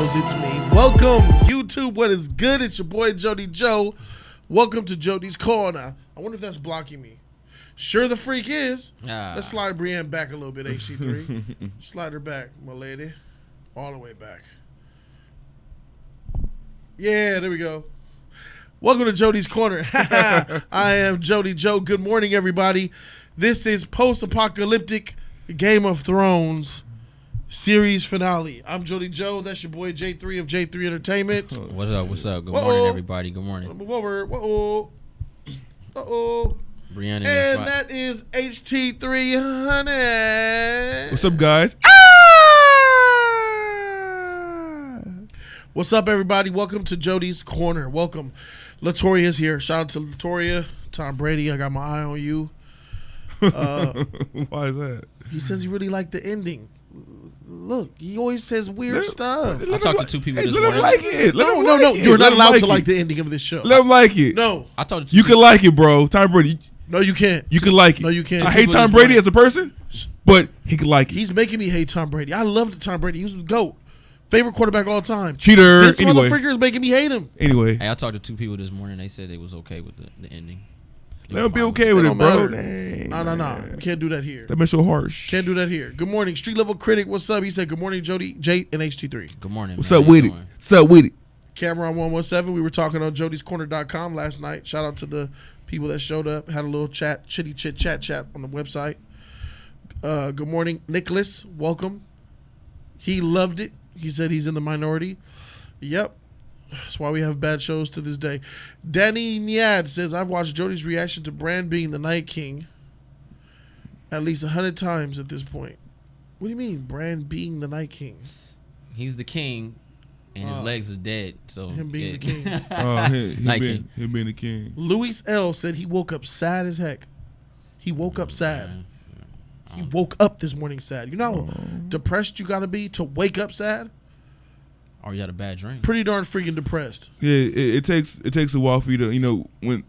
Because it's me. Welcome, YouTube. What is good? It's your boy, Jody Joe. Welcome to Jody's Corner. I wonder if that's blocking me. Sure the freak is. Let's slide Brienne back a little bit, HC3. Slide her back, my lady. All the way back. Yeah, there we go. Welcome to Jody's Corner. I am Jody Joe. Good morning, everybody. This is post-apocalyptic Game of Thrones series finale. I'm Jody Joe. That's your boy J3 of J3 Entertainment. What's up? What's up? Good morning, everybody. Good morning. Move over. Brianna, and that is HT3 Honey. What's up, guys? What's up, everybody? Welcome to Jody's Corner. Welcome. Latoria's here. Shout out to Latoria. Tom Brady, I got my eye on you. Why is that? He says he really liked the ending. Look, he always says weird stuff. I talked to two people this let morning. him like it. No. You're not allowed to like the ending of this show. Let him like it. No. I told you can like it, bro. Tom Brady. No, you can't. You can like it. No, you can't. I hate Tom Brady as a person, but he can like it. He's making me hate Tom Brady. I loved Tom Brady. He was the GOAT. Favorite quarterback all time. Cheater. This anyway. motherfucker is making me hate him. Anyway. Hey, I talked to two people this morning. They said they was okay with the ending. Let them be okay with it, bro. No. You can't do that here. That makes so harsh. Can't do that here. Good morning. Street Level Critic, what's up? He said, good morning, Jody, J, and HT3. Good morning. What's up with it? What's up with it? Cameron 117. We were talking on jodyscorner.com last night. Shout out to the people that showed up. Had a little chat, chitty chat on the website. Good morning, Nicholas. Welcome. He loved it. He said he's in the minority. Yep. That's why we have bad shows to this day. Danny Niad says, I've watched Jody's reaction to Bran being the Night King at least 100 times at this point. What do you mean, Bran being the Night King? He's the king, and his legs are dead. So him being the king. Him being the king. Luis L. said he woke up sad as heck. He woke up sad. He woke up this morning sad. You know how depressed you got to be to wake up sad? Or you had a bad dream. Pretty darn freaking depressed. Yeah, it takes a while for you to, when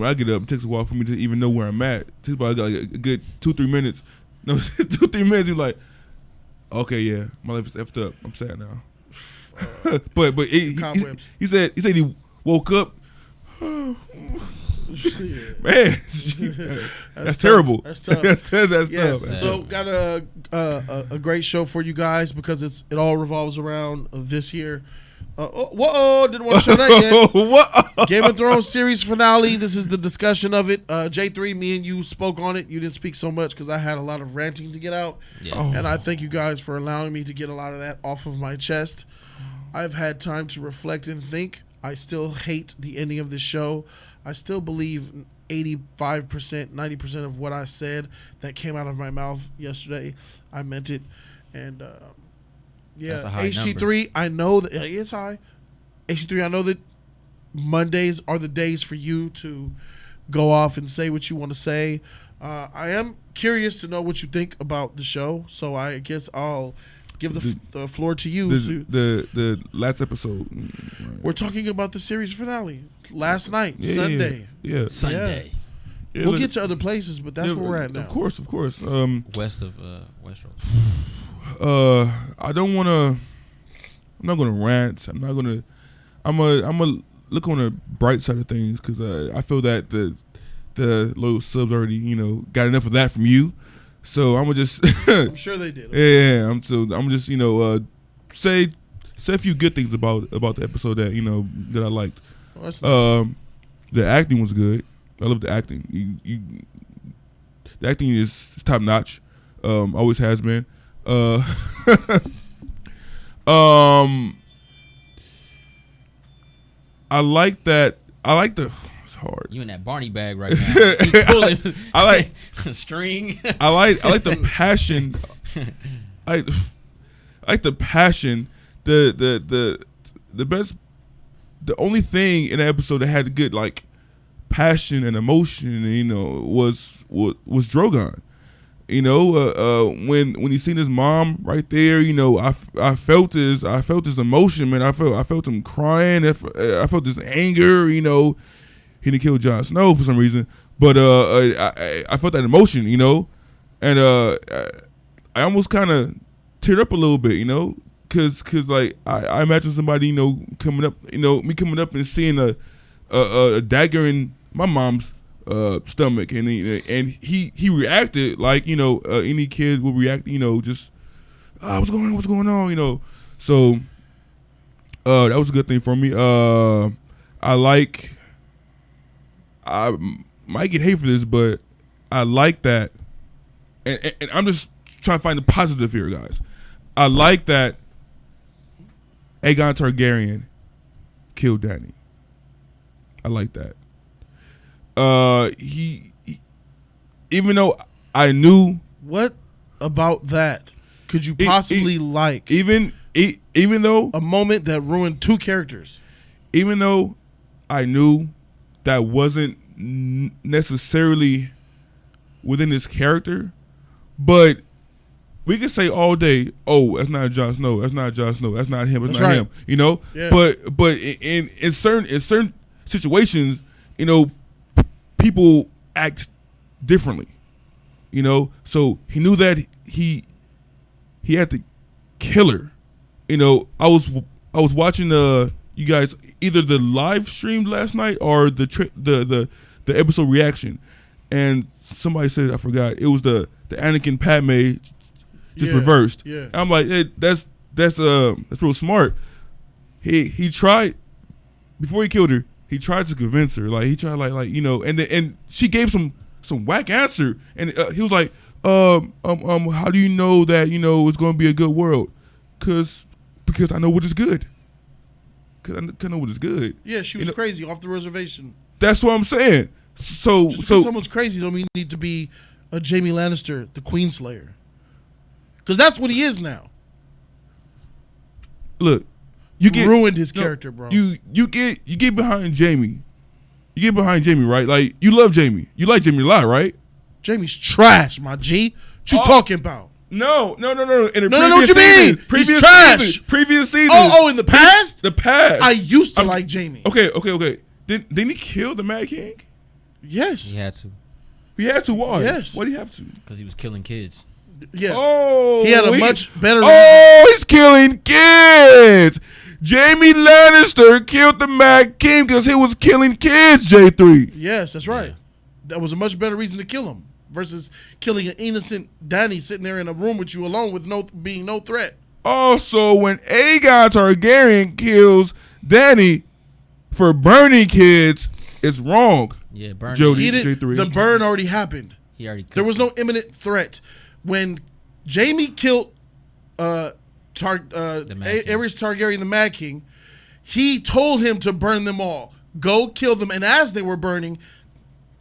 I get up, it takes a while for me to even know where I'm at. It takes about like a good 2-3 minutes. No, 2-3 minutes. You're like, okay, yeah, my life is effed up. I'm sad now. But he said he woke up. Man, that's terrible. That's tough. That's yes. tough. So got a great show for you guys because it all revolves around this here. Didn't want to show that yet. Game of Thrones series finale. This is the discussion of it. J3, me and you spoke on it. You didn't speak so much because I had a lot of ranting to get out. Yeah. And I thank you guys for allowing me to get a lot of that off of my chest. I've had time to reflect and think. I still hate the ending of this show. I still believe 85%, 90% of what I said that came out of my mouth yesterday, I meant it. And yeah, HT3, I know that it's high. HT3, I know that Mondays are the days for you to go off and say what you want to say. I am curious to know what you think about the show, so I guess I'll give the floor to you. The last episode. Right. We're talking about the series finale. Last night, Sunday. Yeah. Sunday. Yeah, we'll get to other places, but that's where we're at now. Of course. West of Westeros. I don't want to. I'm not gonna rant. I'm gonna look on the bright side of things because I feel that the low subs already got enough of that from you. So I'm gonna just. I'm sure they did. Yeah, I'm just say a few good things about the episode that I liked. Oh, that's nice. The acting was good. I love the acting. The acting is top notch. Always has been. I like that. I like the. It's hard. You in that Barney bag right now? Keep pulling. I like string. I like the passion. I like the passion. The best. The only thing in the episode that had good passion and emotion, was Drogon. When you seen his mom right there, I felt his emotion, man. I felt him crying. I felt his anger. He didn't kill Jon Snow for some reason, but I felt that emotion, and I almost kind of teared up a little bit, cause like I imagine somebody coming up and seeing a dagger in my mom's stomach, and he reacted like any kid would react, just what's going on, so that was a good thing for me. I might get hate for this, but I like that, and I'm just trying to find the positive here, guys. I like that Aegon Targaryen killed Dany. I like that. He even though I knew, what about that could you possibly like? Even though a moment that ruined two characters. Even though I knew that wasn't necessarily within his character, but we could say all day, "Oh, that's not Jon Snow. That's not Jon Snow. That's not him. That's not him." Yeah. But in certain situations, people act differently. So he knew that he had to kill her. I was watching you guys either the live stream last night or the episode reaction, and somebody said, I forgot, it was the Anakin Padme just reversed. Yeah. And I'm like, hey, that's real smart. He tried before he killed her. He tried to convince her, like he tried like and she gave some whack answer, and he was like, how do you know that it's going to be a good world? Because I know what is good. Because I know what is good. Yeah, she was crazy off the reservation. That's what I'm saying. So someone's crazy don't mean you need to be a Jaime Lannister, the Queenslayer. Because that's what he is now. Look, ruined his character, bro. You get behind Jaime. You get behind Jaime, right? Like, you love Jaime. You like Jaime a lot, right? Jaime's trash, my G. What you talking about? No. In the what you mean? He's trash. Previous season. Oh, in the past? The past. I used to like Jaime. Okay. Didn't he kill the Mad King? Yes. He had to. He had to. Why? Yes. Why did he have to? Because he was killing kids. Yeah. Oh. He had a much better he's killing kids. Jaime Lannister killed the Mad King because he was killing kids, J3. Yes, that's right. Yeah. That was a much better reason to kill him versus killing an innocent Dany sitting there in a room with you alone with being no threat. Also, when Aegon Targaryen kills Dany for burning kids, it's wrong. Yeah, burning. Jody, J3. The burn already happened. He already. There was no imminent threat. When Jaime killed Aerys Targaryen, the Mad King, he told him to burn them all. Go kill them. And as they were burning,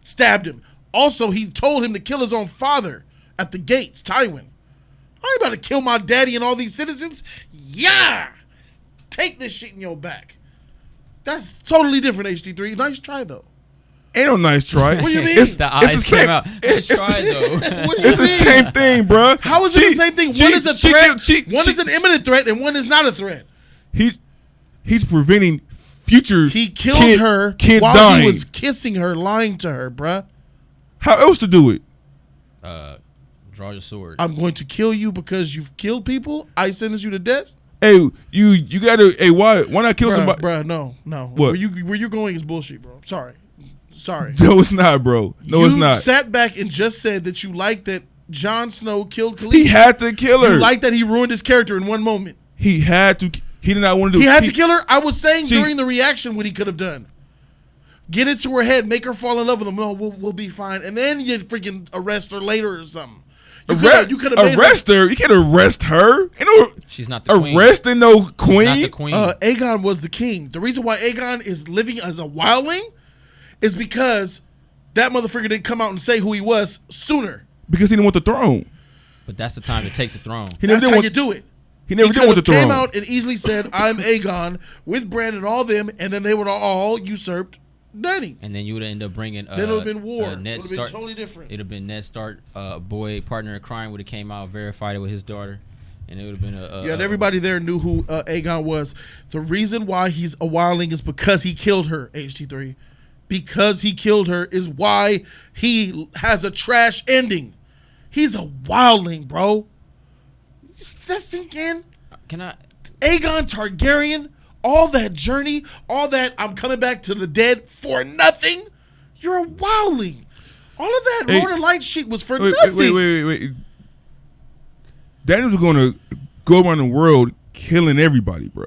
stabbed him. Also, he told him to kill his own father at the gates, Tywin. I ain't about to kill my daddy and all these citizens. Yeah! Take this shit in your back. That's totally different, HD3. Nice try, though. Ain't no nice try. What do you mean? The eyes came out. Nice try, though. It's the same thing, bro. How is it the same thing? One is a threat, one is an imminent threat, and one is not a threat. He's preventing future He killed her while dying. he was kissing her, lying to her, bruh. How else to do it? Draw your sword. I'm going to kill you because you've killed people. I sentence you to death. Hey, you gotta. Hey, why not kill somebody? Bruh, no. What? Where you're going is bullshit, bro. Sorry. No, it's not, bro. No, it's not. You sat back and just said that you liked that Jon Snow killed Khaleesi. He had to kill her. You like that he ruined his character in one moment. He had to. He did not want to do. He had to kill her. I was saying during the reaction what he could have done. Get into her head, make her fall in love with him. No, we'll be fine, and then you freaking arrest her later or something. You could have arrest her. You can't arrest her. She's not the queen. Arresting no queen. She's not the queen. Aegon was the king. The reason why Aegon is living as a wildling is because that motherfucker didn't come out and say who he was sooner. Because he didn't want the throne. But that's the time to take the throne. That's how you do it. He never did want the throne. He came out and easily said, I'm Aegon with Bran and all them, and then they would all usurped Dany. And then you would end up bringing. Then it would have been war. It would have been Stark, totally different. It would have been Ned Stark, boy partner in crime, would have came out, verified it with his daughter, and it would have been and everybody there knew who Aegon was. The reason why he's a wildling is because he killed her. HT3, because he killed her is why he has a trash ending. He's a wildling, bro. Let's sink in. Can I? Aegon Targaryen, all that journey, all that I'm coming back to the dead for nothing. You're a wildling. All of that Lord of Light shit was for nothing. Wait. Daniel was going to go around the world killing everybody, bro.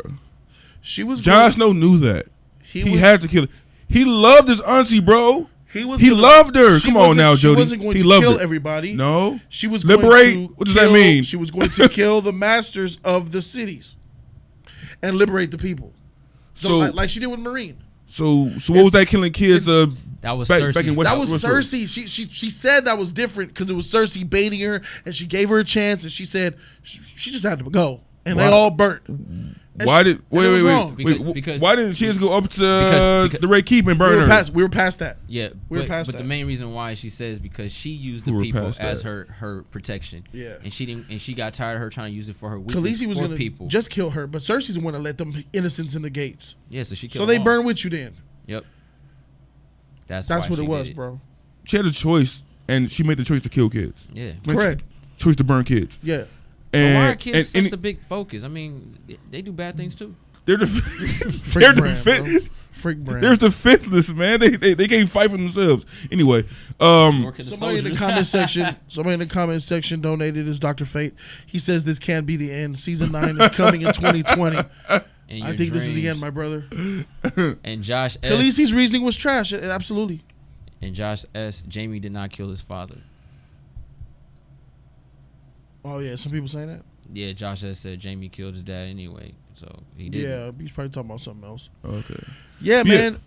Jon Snow knew that. He had to kill her. He loved his auntie, bro. He loved her. Come on now, Jody. She wasn't going to kill everybody. No. She was liberate. Going to what does that mean? She was going to kill the masters of the cities and liberate the people. Like she did with Marine. So what was that killing kids? That was Cersei. That was Cersei. She said that was different because it was Cersei baiting her, and she gave her a chance, and she said she just had to go, and they all burnt. Why did why didn't she just go up to the Red Keep and burn her? We were past that. Yeah, we were past that. But the main reason why she says because she used the people as her protection. Yeah, and she got tired of her trying to use it for her weakness. Khaleesi was going to just kill her, but Cersei's the one to let them innocents in the gates. Yeah, so she killed. So they burn with you then. Yep. That's what it was, bro. She had a choice, and she made the choice to kill kids. Yeah, correct. Choice to burn kids. Yeah. And why are kids such a big focus? I mean, they do bad things too. They're the freak brand. There's the faithless, man. They can't fight for themselves. Anyway, somebody in the comment section donated as Dr. Fate. He says this can't be the end. Season 9 is coming in 2020. I think this is the end, my brother. And Josh S. Khaleesi's reasoning was trash. Absolutely. And Josh S. Jamie did not kill his father. Oh yeah, some people saying that. Yeah, Josh S. said Jamie killed his dad anyway, so he did. Yeah, he's probably talking about something else. Okay. Yeah, man.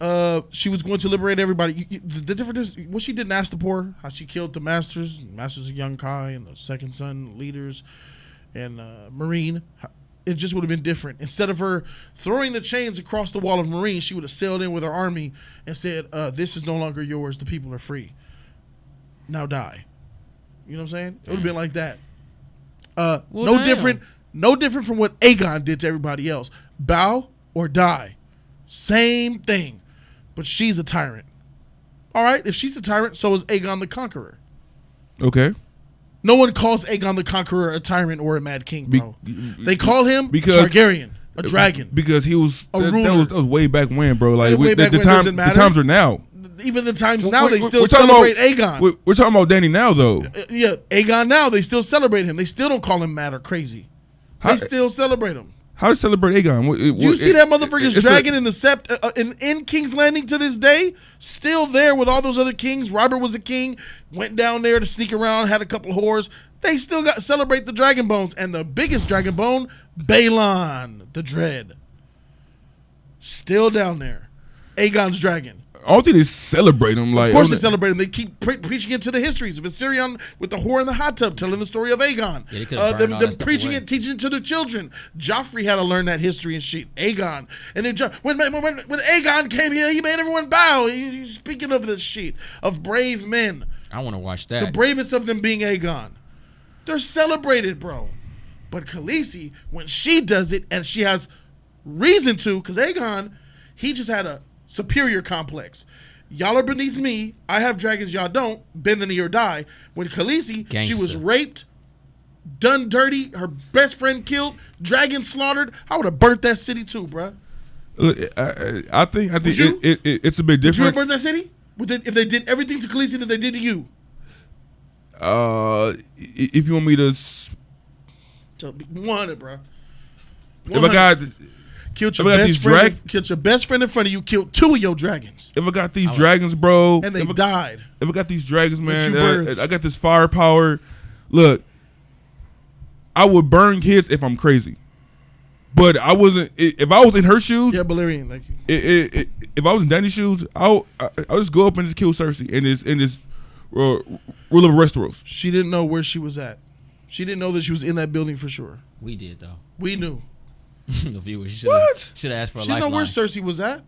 She was going to liberate everybody. The difference is what she did in Astapor, how she killed the masters of Young Kai and the Second Son leaders, and Marine. It just would have been different. Instead of her throwing the chains across the wall of Marine, she would have sailed in with her army and said, "This is no longer yours. The people are free. Now die." You know what I'm saying? It would have been like that. No different from what Aegon did to everybody else. Bow or die. Same thing. But she's a tyrant. All right, if she's a tyrant, so is Aegon the Conqueror. Okay. No one calls Aegon the Conqueror a tyrant or a mad king, bro. They call him Targaryen, a dragon. Because he was that was way back when, bro. Like the times are now. Even the times now, they still celebrate Aegon. We're talking about Danny now, though. Yeah, Aegon now, they still celebrate him. They still don't call him mad or crazy. They still celebrate him. How to celebrate Aegon? You see that motherfucker's dragon in the Sept in King's Landing to this day? Still there with all those other kings. Robert was a king, went down there to sneak around, had a couple whores. They still got celebrate the dragon bones. And the biggest dragon bone, Balon, the Dread. Still down there. Aegon's dragon. I don't think they celebrate him. Like, of course they celebrate him. They keep preaching it to the histories of Viserion with the whore in the hot tub, telling the story of Aegon. Yeah, them preaching it, teaching it to the children. Joffrey had to learn that history and shit. Aegon. And then when Aegon came here, he made everyone bow. He's speaking of this shit, of brave men. I want to watch that. The bravest of them being Aegon. They're celebrated, bro. But Khaleesi, when she does it, and she has reason to, because Aegon, he just had a superior complex. Y'all are beneath me. I have dragons, y'all don't. Bend the knee or die. When Khaleesi, she was raped, done dirty, her best friend killed, dragon slaughtered. I would have burnt that city too, bruh. I think it's a bit different. Would you have burnt that city? If they did everything to Khaleesi that they did to you? If you want me to... Want it, bruh. If I got... Killed your best friend in front of you. Killed 2 of your dragons. If I got these dragons, bro, and they died. If I got these dragons, man, I got this firepower. Look, I would burn kids if I'm crazy, but I wasn't. If I was in her shoes, yeah, Balerion, thank you. If I was in Danny's shoes, I'll just go up and just kill Cersei and this rule of Westeros. She didn't know where she was at. She didn't know that she was in that building for sure. We did though. We knew. The viewers should have asked for a lifeline. She didn't know where Cersei was at.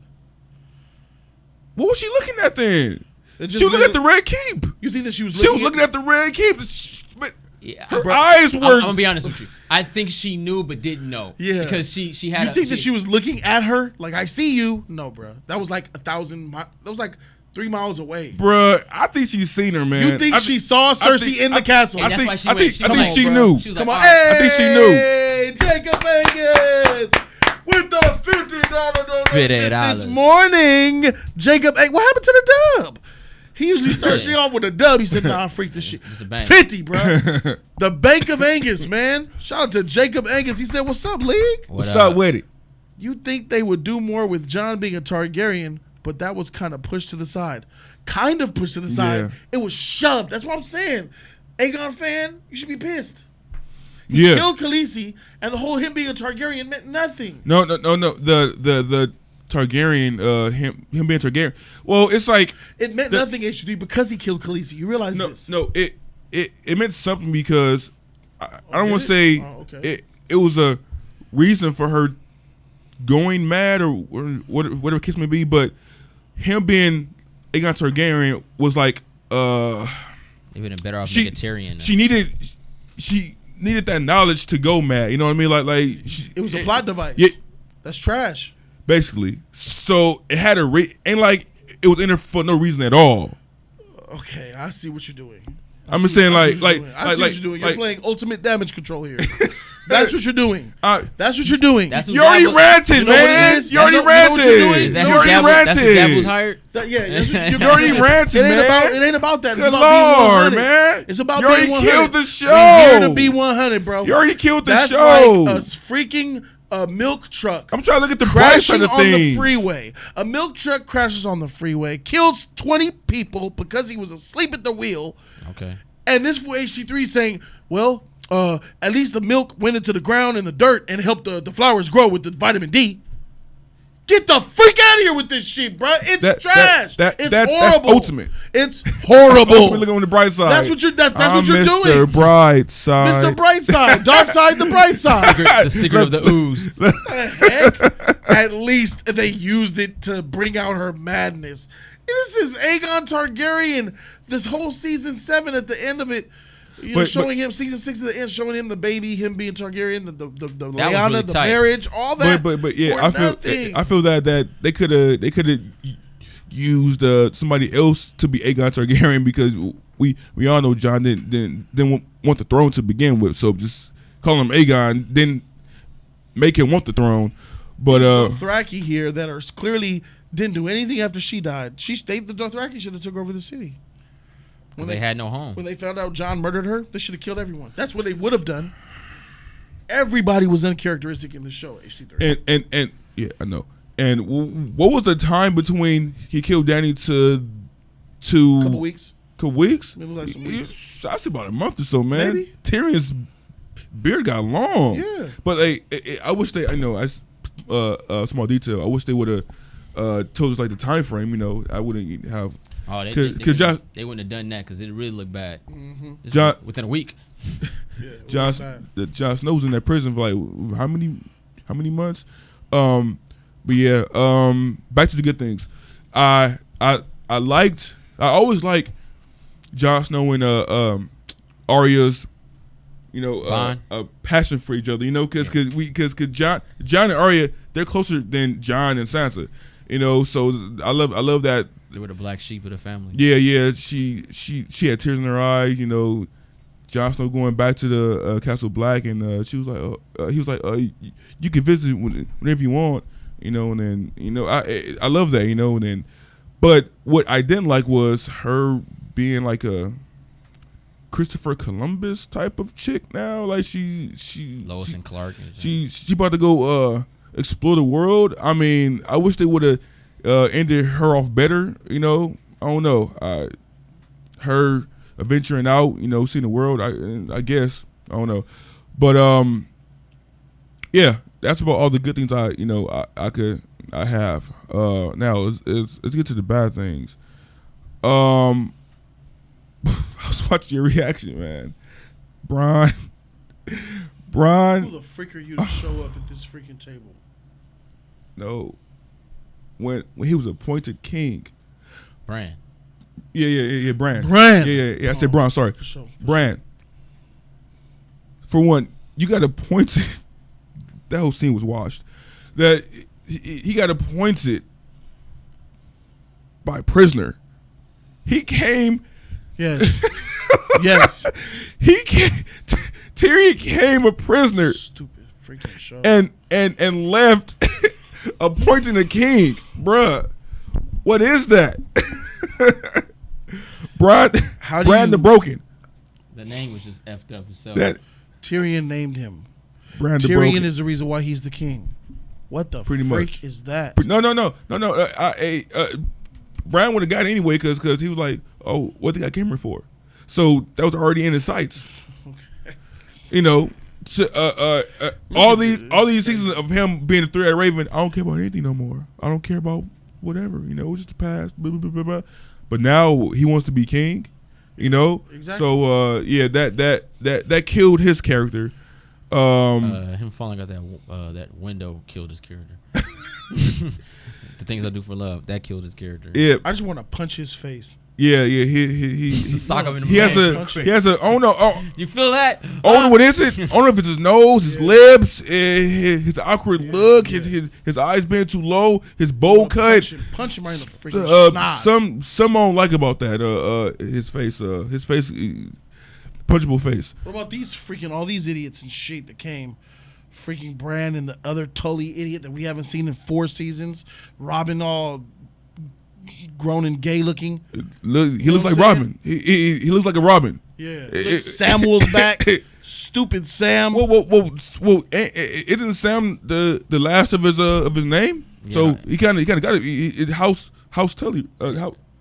What was she looking at then? She was looking at the Red Keep. You think that she was looking at the Red Keep? Yeah, her eyes were... I'm going to be honest with you. I think she knew but didn't know. Yeah. Because she had... You think that she was looking at her? Like, I see you? No, bro. That was like 1,000 miles. That was like 3 miles away. Bruh, I think she's seen her, man. You think she saw Cersei in the castle? I think she knew. Come on, I think she knew. She was like, come on. I think she knew. Jacob Angus with the $50 donation $50. this morning. Jacob Angus, what happened to the dub? He usually starts off with a dub. He said, nah, freak this shit. 50, bro. The Bank of Angus, man. Shout out to Jacob Angus. He said, what's up, League? What's up with it? You think they would do more with Jon being a Targaryen, but that was kind of pushed to the side. Kind of pushed to the side. Yeah. It was shoved. That's what I'm saying. Aegon fan, you should be pissed. He killed Khaleesi, and the whole him being a Targaryen meant nothing. No. The Targaryen, him being Targaryen. Well, it's like It meant nothing, HD, because he killed Khaleesi. You realize this? No, it meant something because I don't want to say okay. it was a reason for her going mad or whatever case may be, but him being Aegon Targaryen was like They would have been better off being a Tyrion. She needed that knowledge to go mad. You know what I mean? It was a plot device. Yeah, that's trash. Basically, so it had a ain't like it was in there for no reason at all. Okay, I see what you're doing. I'm just saying, I see what you're doing. You're playing ultimate damage control here. That's what you're doing. That's what you're doing. You already ranted, man. You already ranted. You already ranted. That's who Dabbles hired? Yeah, that's what you already ranted, man. It ain't about that. It's Good about Lord, being 100. man. It's about you being 100. already killed the show. We're here to be 100, bro. You already killed the that's show. Like a freaking milk truck. I'm trying to look at the bright side of on things. The freeway. A milk truck crashes on the freeway, kills 20 people because he was asleep at the wheel. Okay. And this for HC3 saying, well, at least the milk went into the ground and the dirt and helped the flowers grow with the vitamin D. Get the freak out of here with this shit, bro. It's trash. It's horrible. That's ultimate. It's horrible. Ultimate, look on the bright side. That's what you're doing. Mr. Brightside. Mr. Brightside. Dark side, the bright side. The secret of the ooze. Heck? At least they used it to bring out her madness. This is Aegon Targaryen. This whole season 7 at the end of it, showing him season 6 at the end, showing him the baby, him being Targaryen, the Lyanna, really the tight. Marriage, all that. But yeah, I feel that they could have used somebody else to be Aegon Targaryen because we all know Jon didn't want the throne to begin with, so just call him Aegon, then make him want the throne. But Dothraki here that are clearly didn't do anything after she died. The Dothraki should have took over the city. When they had no home. When they found out Jon murdered her, they should have killed everyone. That's what they would have done. Everybody was uncharacteristic in the show, HD3. And yeah, I know. And what was the time between he killed Dany to couple weeks? Couple weeks? Maybe like some weeks. I say about a month or so, man. Maybe. Tyrion's beard got long. Yeah. But I wish they. I know. Small detail. I wish they would have told us like the time frame. You know, I wouldn't have. Oh, they wouldn't have done that because it really looked bad. Mm-hmm. Within a week. Jon Snow's in that prison for like how many months? But yeah, back to the good things. I always like Jon Snow and Arya's passion for each other. You know, because Jon and Arya, they're closer than Jon and Sansa. You know, so I love that. They were the black sheep of the family. Yeah. She had tears in her eyes. You know, Jon Snow going back to the Castle Black, and she was like, he was like, you can visit whenever you want. You know, and then I love that. You know, and then, but what I didn't like was her being like a Christopher Columbus type of chick now. Like she Lois and Clark. She about to go explore the world. I mean, I wish they would have ended her off better. You know, I don't know. Her adventuring out, you know, seeing the world. I guess I don't know, but yeah, that's about all the good things I have. Now let's get to the bad things. I was watching your reaction, man. Bron. Who the freak are you to show up at this freaking table? No. When he was appointed king. Bran. Yeah, Bran. Yeah. I said Bran, sorry. For sure. Bran. For one, you got appointed. That whole scene was washed. That he got appointed by prisoner. He came. Yes. Yes. He came. Tyrion came a prisoner. Stupid freaking show. And left appointing a king, bruh. What is that? Brad the Broken. The name was just effed up itself. That Tyrion named him. Bran the Tyrion Broken. is the reason why he's the king. What the Pretty freak much. is that? No. Bran would have got it anyway because he was like, oh, what they got Cameron for? So that was already in his sights. Okay. You know, so, all these seasons of him being a three-eyed raven, I don't care about anything no more. I don't care about whatever. You know, it was just the past. Blah, blah, blah, blah, blah. But now he wants to be king. You know, exactly. So yeah, that killed his character. Him falling out that window killed his character. The things I do for love, that killed his character. Yeah, I just want to punch his face. Yeah. He sock him in the he has a oh no you feel that? Oh, what is it? I don't know if it's his nose, his lips, his awkward look, his eyes being too low, his bowl cut. Punch him right in the freaking schnoz. Some I don't like about that. His face, punchable face. What about all these idiots and shit that came? Freaking Bran and the other Tully idiot that we haven't seen in 4 seasons. Robin all grown and gay looking. He looks like Robin. He looks like a Robin. Yeah. Samuel's back. Stupid Sam. Well, isn't Sam the last of his name? Yeah. So he kind of got it. House Tully.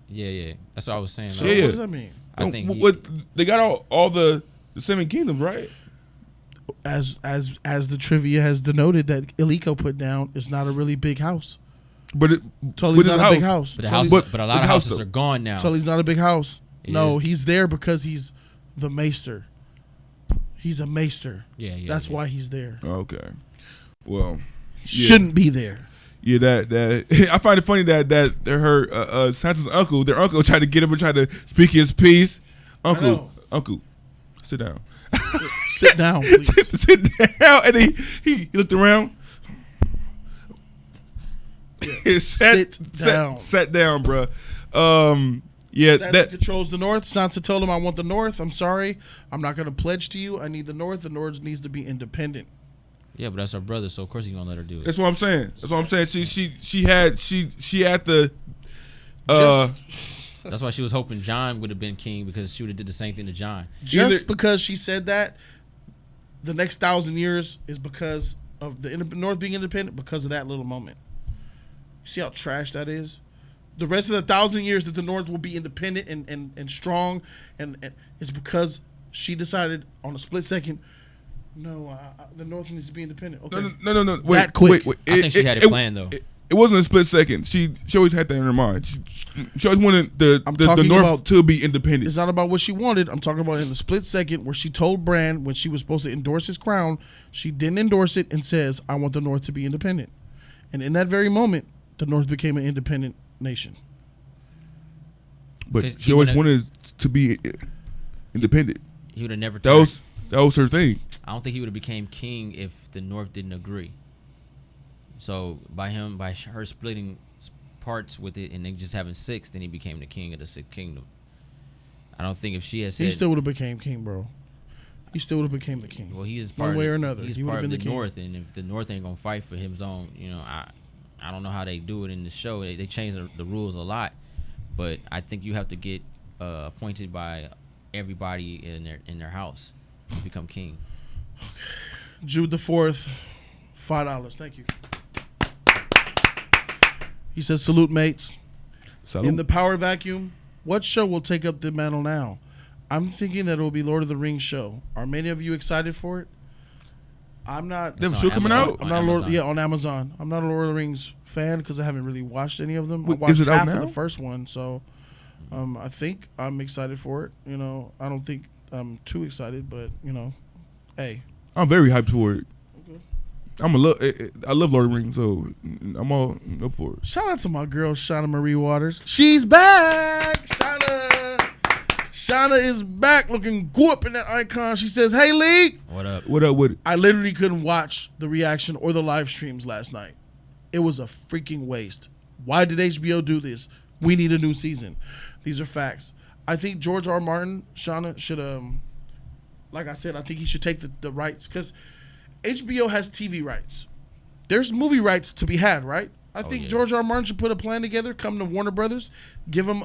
Yeah. That's what I was saying. So what does that mean? I think they got all the 7 kingdoms, right? As the trivia has denoted that Iliko put down, is not a really big house. But Tully's not a big house. But a lot of houses are gone now. Tully's not a big house. No, he's there because he's the maester. He's a maester. Yeah. That's why he's there. Okay. Well, shouldn't be there. Yeah, that I find it funny that her Sansa's their uncle tried to get him and tried to speak his piece. Uncle, sit down. Sit down, please. Sit down, and he looked around. Yeah. Sat down, bro. Yeah, Sansa controls the North. Sansa told him, "I want the North. I'm sorry, I'm not going to pledge to you. I need the North. The North needs to be independent." Yeah, but that's her brother, so of course he's gonna let her do it. That's what I'm saying. She had the. That's why she was hoping Jon would have been king, because she would have did the same thing to Jon. Just because she said that, the next 1,000 years is because of the North being independent, because of that little moment. You see how trash that is? The rest of the 1,000 years that the North will be independent and strong, and it's because she decided on a split second, no, the North needs to be independent. Okay. No. Wait, that quick. Wait. I think she had it planned, though. It wasn't a split second. She always had that in her mind. She always wanted the North to be independent. It's not about what she wanted. I'm talking about in the split second where she told Bran, when she was supposed to endorse his crown, she didn't endorse it and says, I want the North to be independent. And in that very moment, the North became an independent nation. But she always wanted to be independent. He would have never. That was her thing. I don't think he would have became king if the North didn't agree. So by her splitting parts with it and then just having 6, then he became the king of the 6th kingdom. I don't think if she had said, he still would have became king, bro. He still would have became the king. Well, he is part one way or another. He's he part of the the North, and if the North ain't gonna fight for his own, I don't know how they do it in the show. They change the rules a lot, but I think you have to get appointed by everybody in their house to become king. Jude the Fourth, $5. Thank you. He says, salute, mates. Salute. In the power vacuum, what show will take up the mantle now? I'm thinking that it will be Lord of the Rings show. Are many of you excited for it? I'm not. Them still coming out? I'm not on Amazon. I'm not a Lord of the Rings fan because I haven't really watched any of them. Wait, I watched is it out half now? of the first one, so I think I'm excited for it. I don't think I'm too excited, but hey. I'm very hyped for it. Okay. I love Lord of the Rings, so I'm all up for it. Shout out to my girl, Shauna Marie Waters. She's back. Shauna is back looking good in that icon. She says, hey, Lee. What up? What up with it? I literally couldn't watch the reaction or the live streams last night. It was a freaking waste. Why did HBO do this? We need a new season. These are facts. I think George R. Martin, Shauna, should, like I said, I think he should take the rights, because HBO has TV rights. There's movie rights to be had, right? I think George R. R. Martin should put a plan together, come to Warner Brothers, give them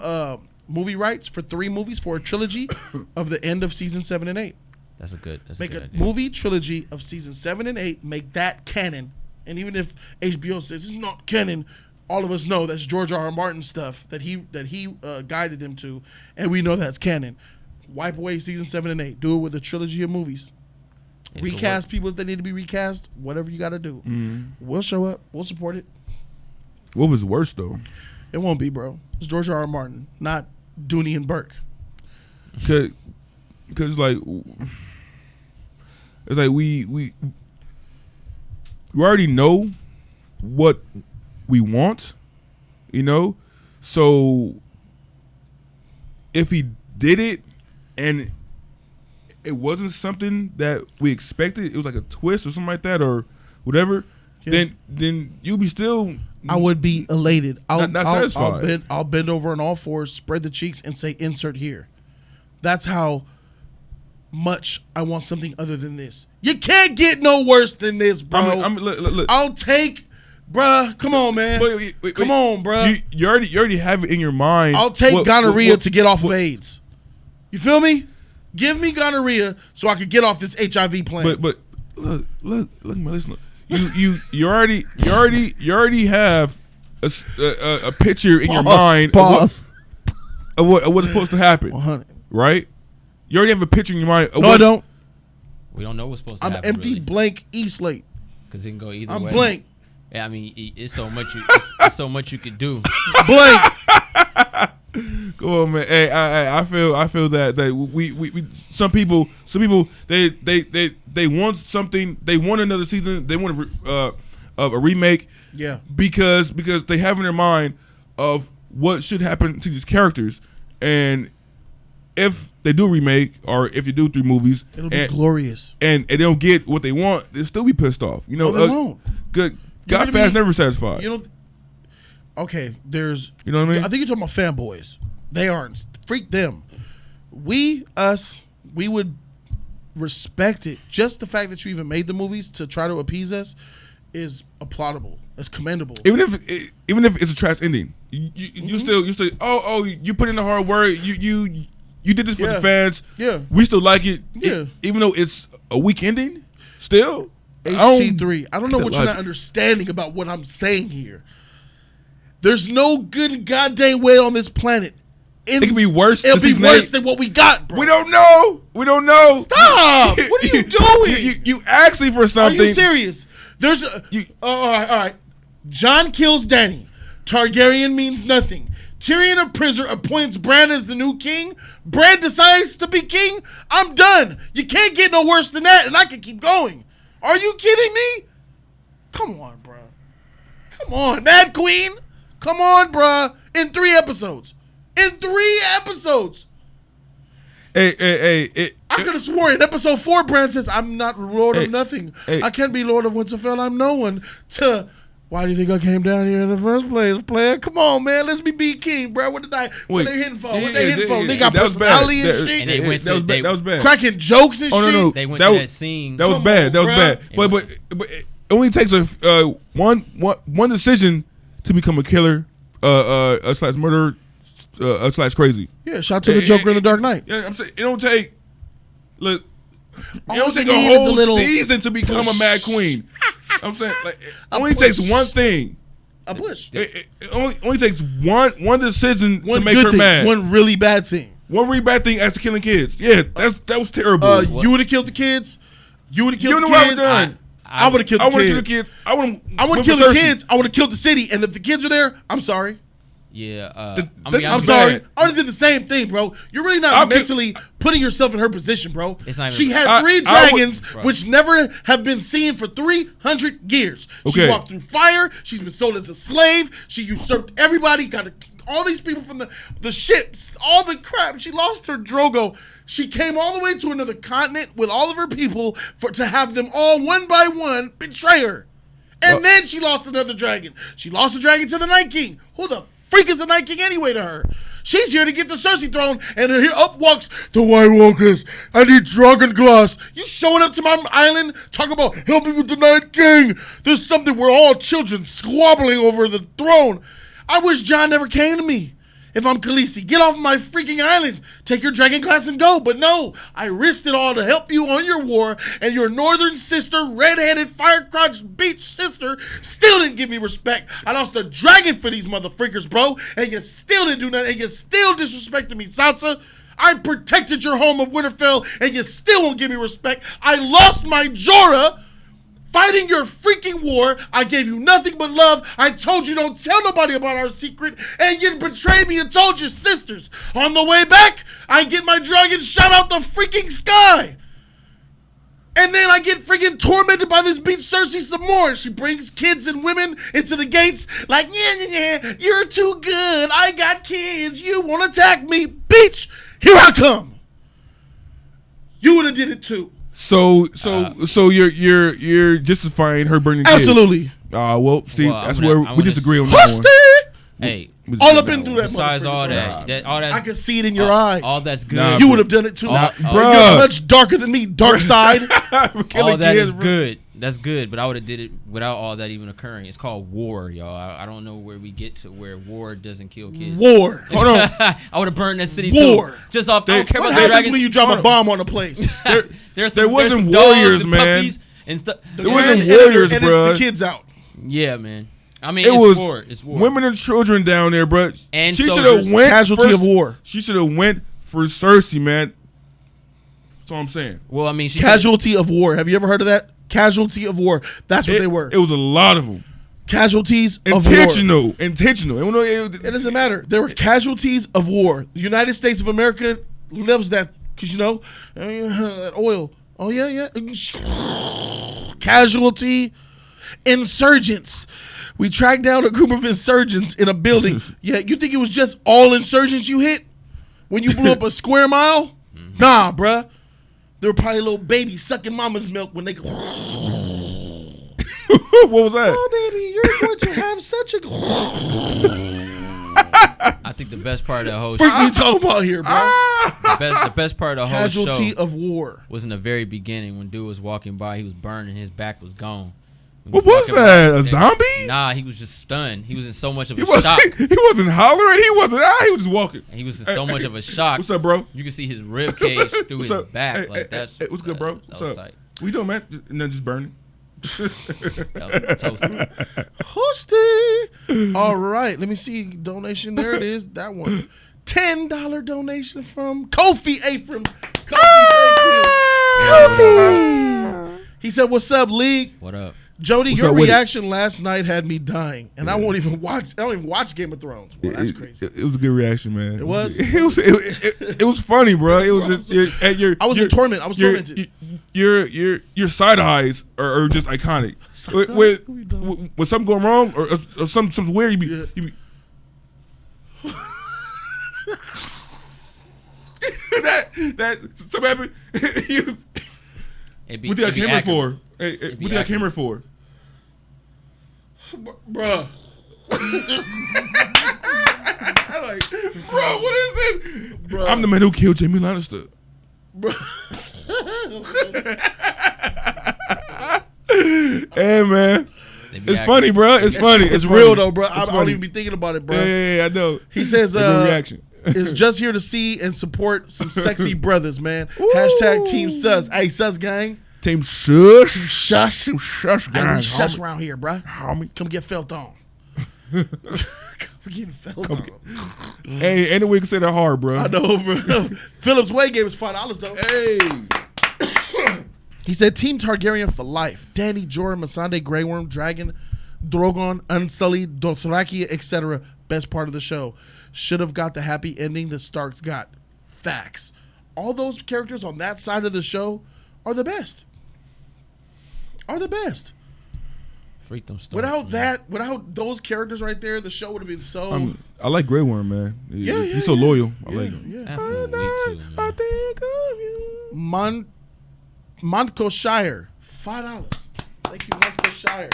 movie rights for 3 movies for a trilogy of the end of season 7 and 8. That's a good idea. Movie trilogy of season 7 and 8, make that canon. And even if HBO says it's not canon, all of us know that's George R. R. Martin stuff that he guided them to, and we know that's canon. Wipe away season 7 and 8. Do it with a trilogy of movies. Recast people if they need to be recast. Whatever you got to do. We'll show up. We'll support it. What was worse though? It won't be, bro. It's George R. R. Martin, not Dooney and Burke. Because like, it's like we already know what we want, you know. So if he did it and it wasn't something that we expected, it was like a twist or something like that or whatever, then you'll be still. I would be elated. Not satisfied. I'll bend over on all fours, spread the cheeks, and say insert here. That's how much I want something other than this. You can't get no worse than this, bro. Look. I'll take, bruh. Come on, man. Wait, come on, bruh. You already have it in your mind. I'll take gonorrhea to get off of AIDS. You feel me? Give me gonorrhea so I can get off this HIV plan. But look, my listener. You already have a picture in your mind of what's supposed to happen, 100. right? You already have a picture in your mind. No, I don't. We don't know what's supposed to happen. I'm empty, really. blank, E-slate. Because it can go either way. I'm blank. Yeah, I mean, it's so much. It's so much you could do. Blank. Come on, man. Hey, I feel that we some people they want something. They want another season. They want a remake. Yeah. Because they have in their mind of what should happen to these characters, and if they do a remake or if you do 3 movies, it'll be glorious. And they don't get what they want, they'll still be pissed off. You know, no, they won't. Good. God fast never satisfied. You know. Okay, there's. You know what I mean? I think you're talking about fanboys. They aren't. Freak them. We would respect it. Just the fact that you even made the movies to try to appease us is applaudable. It's commendable. Even if it's a trash ending, you still you put in the hard work. You did this for the fans. Yeah, we still like it. Yeah, even though it's a weak ending, still. HT3. I don't know what you're not understanding about what I'm saying here. There's no good goddamn way on this planet. It can be worse. It'll be worse than what we got, bro. We don't know. Stop. What are you doing? You asked me for something. Are you serious? There's all right. Jon kills Dany. Targaryen means nothing. Tyrion of Prisoner appoints Bran as the new king. Bran decides to be king. I'm done. You can't get no worse than that, and I can keep going. Are you kidding me? Come on, bro. Come on, Mad Queen. Come on, bruh. In 3 episodes. Hey. I could have sworn in episode 4, Bran says, I'm not Lord of nothing. I can't be Lord of Winterfell. I'm no one. Why do you think I came down here in the first place, player? Come on, man. Let's be king, bro. What they hitting for? They got personality and shit. And that was bad. Cracking jokes and shit. No. They went to that scene. That was bad. But it only takes one decision to become a killer, / murderer, / crazy. Yeah, shout to the Joker in the Dark Knight. Yeah, I'm saying it don't take. Look, it don't take a whole season to become a Mad Queen. I'm saying like it only takes one thing. A push. It only takes one decision to make her mad. One really bad thing. One really bad thing as to killing kids. Yeah, that was terrible. You would have killed the kids. You would have killed the kids. You know what I would have done? I would have killed the kids. I wouldn't kill the kids. I would have killed the city. And if the kids are there, I'm sorry. Yeah, I'm sorry. I would have did the same thing, bro. You're really not mentally putting yourself in her position, bro. She had 3 dragons, which never have been seen for 300 years. Okay. She walked through fire. She's been sold as a slave. She usurped everybody. Got all these people from the ships, all the crap. She lost her Drogo. She came all the way to another continent with all of her people to have them all one by one betray her. And then she lost another dragon. She lost the dragon to the Night King. Who the freak is the Night King anyway to her? She's here to get the Cersei throne, and here up walks the White Walkers. I need dragon glass. You showing up to my island talking about help me with the Night King. There's something we're all children squabbling over the throne. I wish Jon never came to me. If I'm Khaleesi, get off my freaking island. Take your dragon glass and go. But no, I risked it all to help you on your war, and your northern sister, redheaded, fire-crotched beach sister, still didn't give me respect. I lost a dragon for these motherfreakers, bro, and you still didn't do nothing, and you still disrespected me, Sansa. I protected your home of Winterfell, and you still won't give me respect. I lost my Jorah fighting your freaking war. I gave you nothing but love. I told you don't tell nobody about our secret, and you betrayed me and told your sisters. On the way back, I get my dragon shot out the freaking sky. And then I get freaking tormented by this bitch Cersei some more. She brings kids and women into the gates like, yeah, you're too good. I got kids. You won't attack me. Bitch, here I come. You would have did it too. So you're justifying her burning kids. Absolutely. Well, see, that's where we disagree on that one. Hey, all up into that. Besides all that, I can see it in your eyes. All that's good. Nah, You would have done it too. You're much darker than me, dark side. All that is good. That's good, but I would have did it without all that even occurring. It's called war, y'all. I don't know where we get to where war doesn't kill kids. War. Hold on. I would have burned that city War. too. Just off. I don't care What about the happens dragons. when you drop a bomb on a place? There wasn't warriors, man. And There wasn't warriors, and bro. it's the kids out. Yeah, man. I mean, It it's was war. It's war. women and children down there, bro. And she should soldiers. have went Casualty of war. She should have went for Cersei, man. That's all I'm saying. Well, I mean, Casualty of war. Have you ever heard of that? Casualty of war. That's what they were. It was a lot of them. Casualties of war. Intentional. It doesn't matter. There were casualties of war. The United States of America lives that because that oil. Oh yeah. Casualty. Insurgents. We tracked down a group of insurgents in a building. Yeah, you think it was just all insurgents you hit when you blew up a square mile? Nah, bruh. There were probably little babies sucking mama's milk when they go. What was that? Oh, baby, you're going to have such a. I think the best part of the whole Freak show, we talking about here, bro. the best part of the whole Casualty show of war. was in the very beginning when dude was walking by. He was burning. His back was gone. What was that? A zombie? Nah, he was just stunned. He was in so much of a He wasn't shock. He wasn't hollering. He wasn't. He was just walking. He was in so much of a shock. What's up, bro? You can see his rib cage through his back. Hey, That's what's good, bro? That What's was up? tight. What you doing, man? And then just burning. That was toasted. Hosty. All right, let me see. Donation. There it is. That one. $10 donation from Kofi Afram. Kofi. He said, "What's up, League? What up? Jody, What's your up with reaction last night had me dying, and I don't even watch Game of Thrones. Well, that's crazy. It was a good reaction, man. It was? It was funny, bro. It was just I was in torment. I was tormented. Your side eyes are just iconic. With something going wrong or something weird, you be that something happened. What did I came here for? Hey, what did I came here for? Bruh. Like, bro, what is it? Bro. I'm the man who killed Jamie Lannister. Bro. Hey, man. It's funny, bro. It's funny. It's funny. real, though, bro. I don't even be thinking about it, bro. Yeah, I know. He says, reaction. is just here to see and support some sexy brothers, man. Hashtag Team Sus. Hey, Sus gang. Team Shush. Team Shush. Team Shush, Hey, guys. we shush around here, bro. Homie. Come get felt on. Come get felt on. Hey, ain't no way you can say that hard, bro. I know, bro. Phillips Way gave us $5, though. Hey. He said, Team Targaryen for life. Dany, Jorah, Missandei, Grey Worm, Dragon, Drogon, Unsullied, Dothraki, etc. Best part of the show. Should have got the happy ending the Starks got. Facts. All those characters on that side of the show are the best. Freak them stars, Without those characters right there, the show would have been so. I like Grey Worm, man. He's so loyal. I like him. Yeah. I think of you. Montcoshire, $5. Thank you, Montcoshire.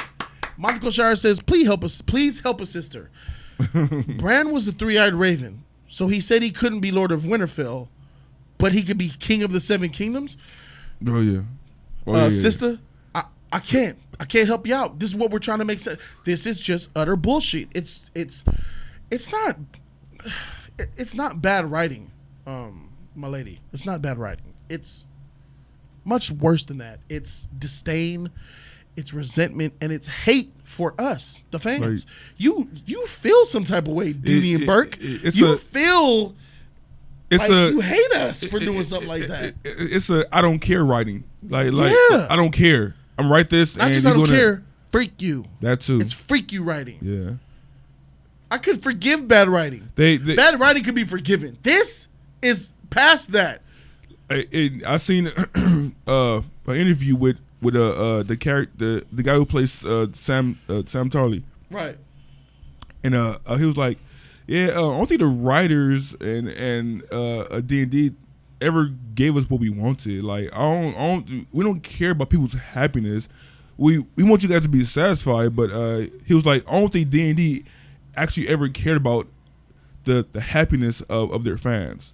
Montcoshire says, please help us, sister. Bran was the three-eyed raven, so he said he couldn't be Lord of Winterfell, but he could be King of the Seven Kingdoms. Oh yeah. Sister, I can't help you out. This is what we're trying to make sense. This is just utter bullshit. It's not bad writing, my lady. It's not bad writing. It's much worse than that. It's disdain, it's resentment, and it's hate for us, the fans. Like, you feel some type of way, Dooney and Burke. You feel you hate us for doing something like that. It's I don't care writing. Like I don't care. I'm write this. Not and just I don't care. Freak you. That too. It's freak you writing. Yeah. I could forgive bad writing. Bad writing could be forgiven. This is past that. I seen an interview with the character, the guy who plays Sam Tarly. Right. And he was like, yeah, I don't think the writers and D&D ever gave us what we wanted. Like we don't care about people's happiness. We want you guys to be satisfied. But he was like, I don't think D&D actually ever cared about the happiness of their fans.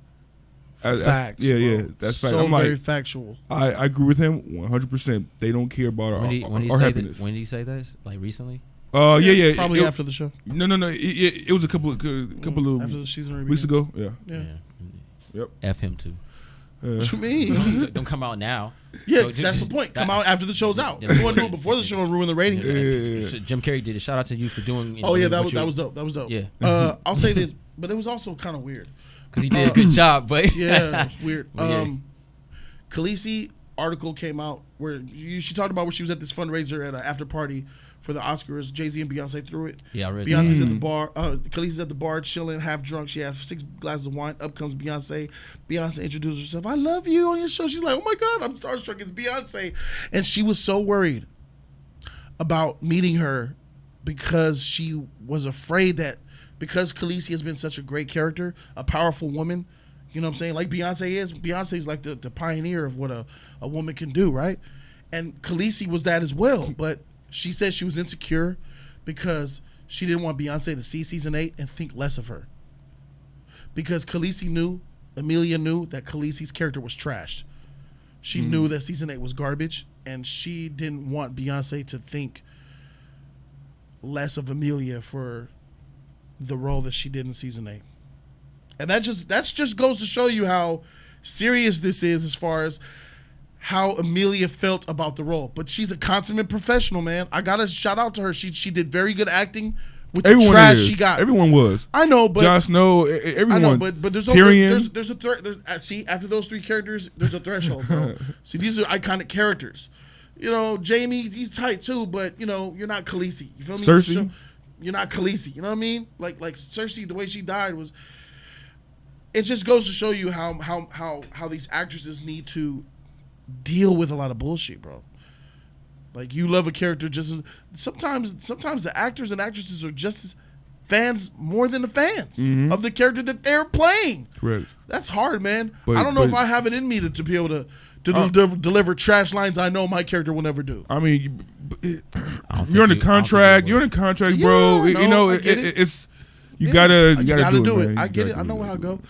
Facts, yeah, that's fact. So I'm like, very factual. I agree with him 100%. They don't care about our happiness. When did he say that? Like recently? Yeah. Probably after the show. No. It was a couple of after the season weeks ago. Yeah. Yep. F him too. What you mean? Don't come out now. Yeah, that's the point. Come out after the show's out. If you want to do it before the show and ruin the ratings. Yeah. Jim Carrey did a shout out to you for doing. That was dope. That was dope. Yeah. I'll say this, but it was also kind of weird. Because he did a good job, but yeah, it's weird. Khaleesi article came out where she talked about where she was at this fundraiser at an after party for the Oscars. Jay-Z and Beyonce threw it. Yeah, I read Beyonce's that. at the bar. Khaleesi's at the bar chilling, half drunk. She has 6 glasses of wine. Up comes Beyonce. Beyonce introduces herself. I love you on your show. She's like, oh my God, I'm starstruck. It's Beyonce. And she was so worried about meeting her because she was afraid that because Khaleesi has been such a great character, a powerful woman, you know what I'm saying? Like Beyonce is. Beyonce's like the pioneer of what a woman can do, right? And Khaleesi was that as well. But she said she was insecure because she didn't want Beyonce to see season 8 and think less of her. Because Emilia knew that Khaleesi's character was trashed. She knew that season 8 was garbage, and she didn't want Beyonce to think less of Emilia for the role that she did in season 8. And that just goes to show you how serious this is as far as how Emilia felt about the role. But she's a consummate professional, man. I gotta shout out to her. She did very good acting with the trash she got. Everyone was. I know, but Jon Snow, everyone. I know, but there's Tyrion. There's a threat. See, after those 3 characters, there's a threshold, bro. See, these are iconic characters. You know, Jaime, he's tight too, but you know, you're not Khaleesi. You feel me? Cersei. You're not Khaleesi. You know what I mean? Like Cersei, the way she died was. It just goes to show you how these actresses need to deal with a lot of bullshit, bro. Like you love a character just as, sometimes the actors and actresses are just as fans more than the fans of the character that they're playing. Correct. That's hard, man. I don't know if I have it in me to be able to deliver trash lines I know my character will never do. I mean, you're in a contract. You're in a contract, bro. Yeah, you know, it's you gotta do it. Man. I get it. I know how it go.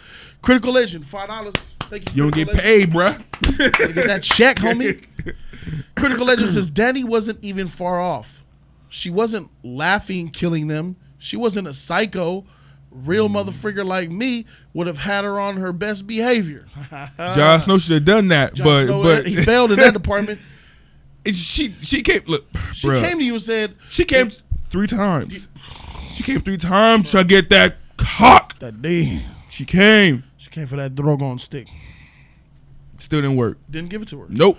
Critical Legend, $5. Thank you. You don't get paid, bruh. Gotta get that check, homie. Critical Legend says Dany wasn't even far off. She wasn't laughing, killing them. She wasn't a psycho. Real motherfucker like me would have had her on her best behavior. Jon Snow should have done that, but he failed in that department. She came. Look, she came to you and said she came 3 times. She came 3 times to get that cock. That D. She came. She came for that Drogon stick. Still didn't work. Didn't give it to her. Nope.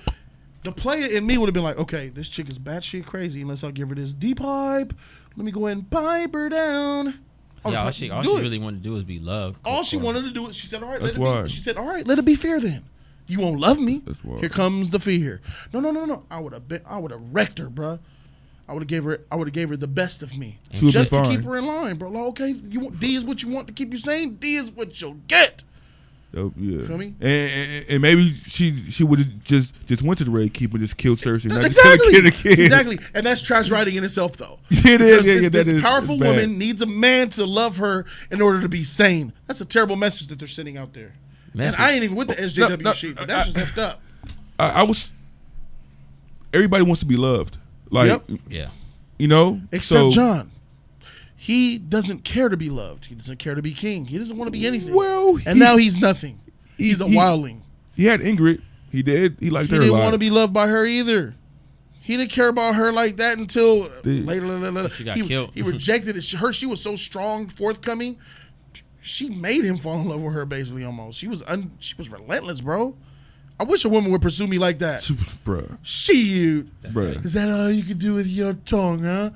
The player in me would have been like, okay, this chick is batshit crazy unless I give her this deep pipe. Let me go ahead and pipe her down. Yeah, all she really wanted to do was be loved. All she wanted to do is she said, all right, let it be fear then. You won't love me. That's why. Here comes the fear. No. I would have wrecked her, bro. I would have gave her the best of me just to keep her in line, bro. Like, okay, D is what you want to keep you sane. D is what you'll get. Oh, yeah. Feel me? And maybe she would have just went to the Red Keep and just killed Cersei. Not Exactly. Kill the kids. Exactly. And that's trash writing in itself, though. It is. Yeah, This powerful woman needs a man to love her in order to be sane. That's a terrible message that they're sending out there. And I ain't even with the SJW shit, but that's just effed up. I was. Everybody wants to be loved. Like, yeah. You know? Except Jon. He doesn't care to be loved. He doesn't care to be king. He doesn't want to be anything. Well, now he's nothing. He's a wildling. He had Ingrid. He did. He liked her a lot. He didn't want to be loved by her either. He didn't care about her like that until later. She got killed. He rejected it. She was so strong, forthcoming. She made him fall in love with her, basically, almost. She was relentless, bro. I wish a woman would pursue me like that. Bruh. Shoot. Bruh. Is that all you can do with your tongue, huh?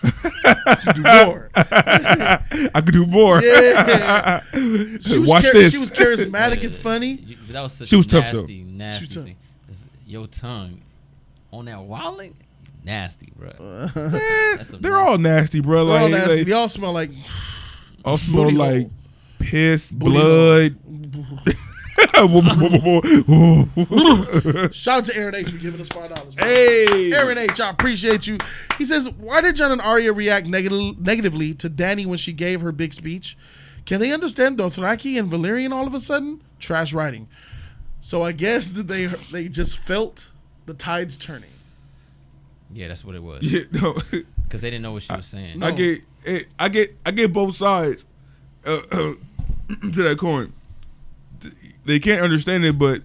I could do more. I could do more. Yeah. Watch this. She was charismatic and funny. That was such she was a tough, nasty thing. Your tongue on that wilding, nasty, bro. They're all nasty, bro. They're all nasty. They all smell like. All smell like piss, blood. Shout out to Aaron H for giving us $5. Bro. Hey, Aaron H, I appreciate you. He says, "Why did Jon and Arya react negatively to Dany when she gave her big speech? Can they understand Dothraki and Valyrian all of a sudden? Trash writing." So I guess that they just felt the tides turning. Yeah, that's what it was. Yeah, no, because they didn't know what she was saying. No. I get both sides to that coin. They can't understand it, but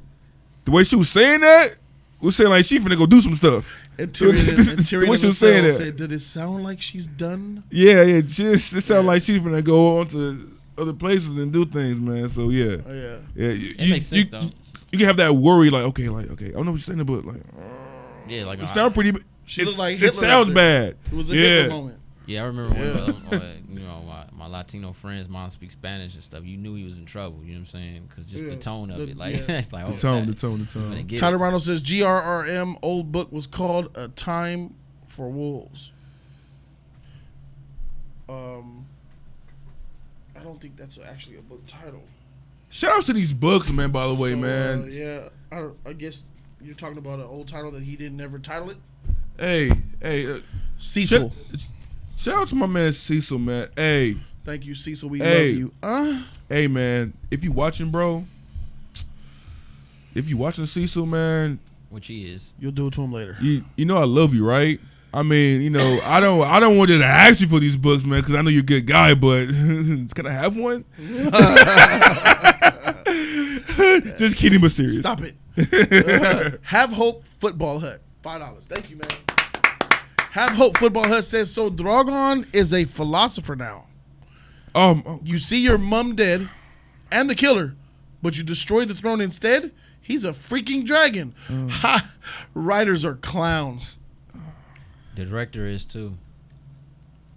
the way she was saying that was saying like she finna go do some stuff. And Tyrion the way she was saying that, said, did it sound like she's done? Yeah. It sounded like she's finna go on to other places and do things, man. So yeah. It makes sense though. You can have that worry, like okay, I don't know what you're saying, but like, like it sounds pretty. She looked like it sounds bad. It was a Hitler moment. Yeah, I remember when my Latino friends' mom speaks Spanish and stuff. You knew he was in trouble. You know what I'm saying? Because just the tone of it, like it's like the tone. Tyler Ronald says GRRM old book was called A Time for Wolves. I don't think that's actually a book title. Shout out to these books, man. By the way, man. I guess you're talking about an old title that he didn't ever title it. Hey, Cecil. Shout out to my man Cecil, man. Hey. Thank you, Cecil. We love you. Hey, man. If you watching, bro. If you watching Cecil, man. Which he is. You'll do it to him later. You know I love you, right? I mean, you know, I don't want to ask you for these books, man, because I know you're a good guy, but can I have one? Just kidding, but serious. Stop it. Have Hope Football Hut. $5. Thank you, man. Have Hope Football Hut says, so Drogon is a philosopher now. You see your mom dead and the killer, but you destroy the throne instead? He's a freaking dragon. Ha! Writers are clowns. The director is too.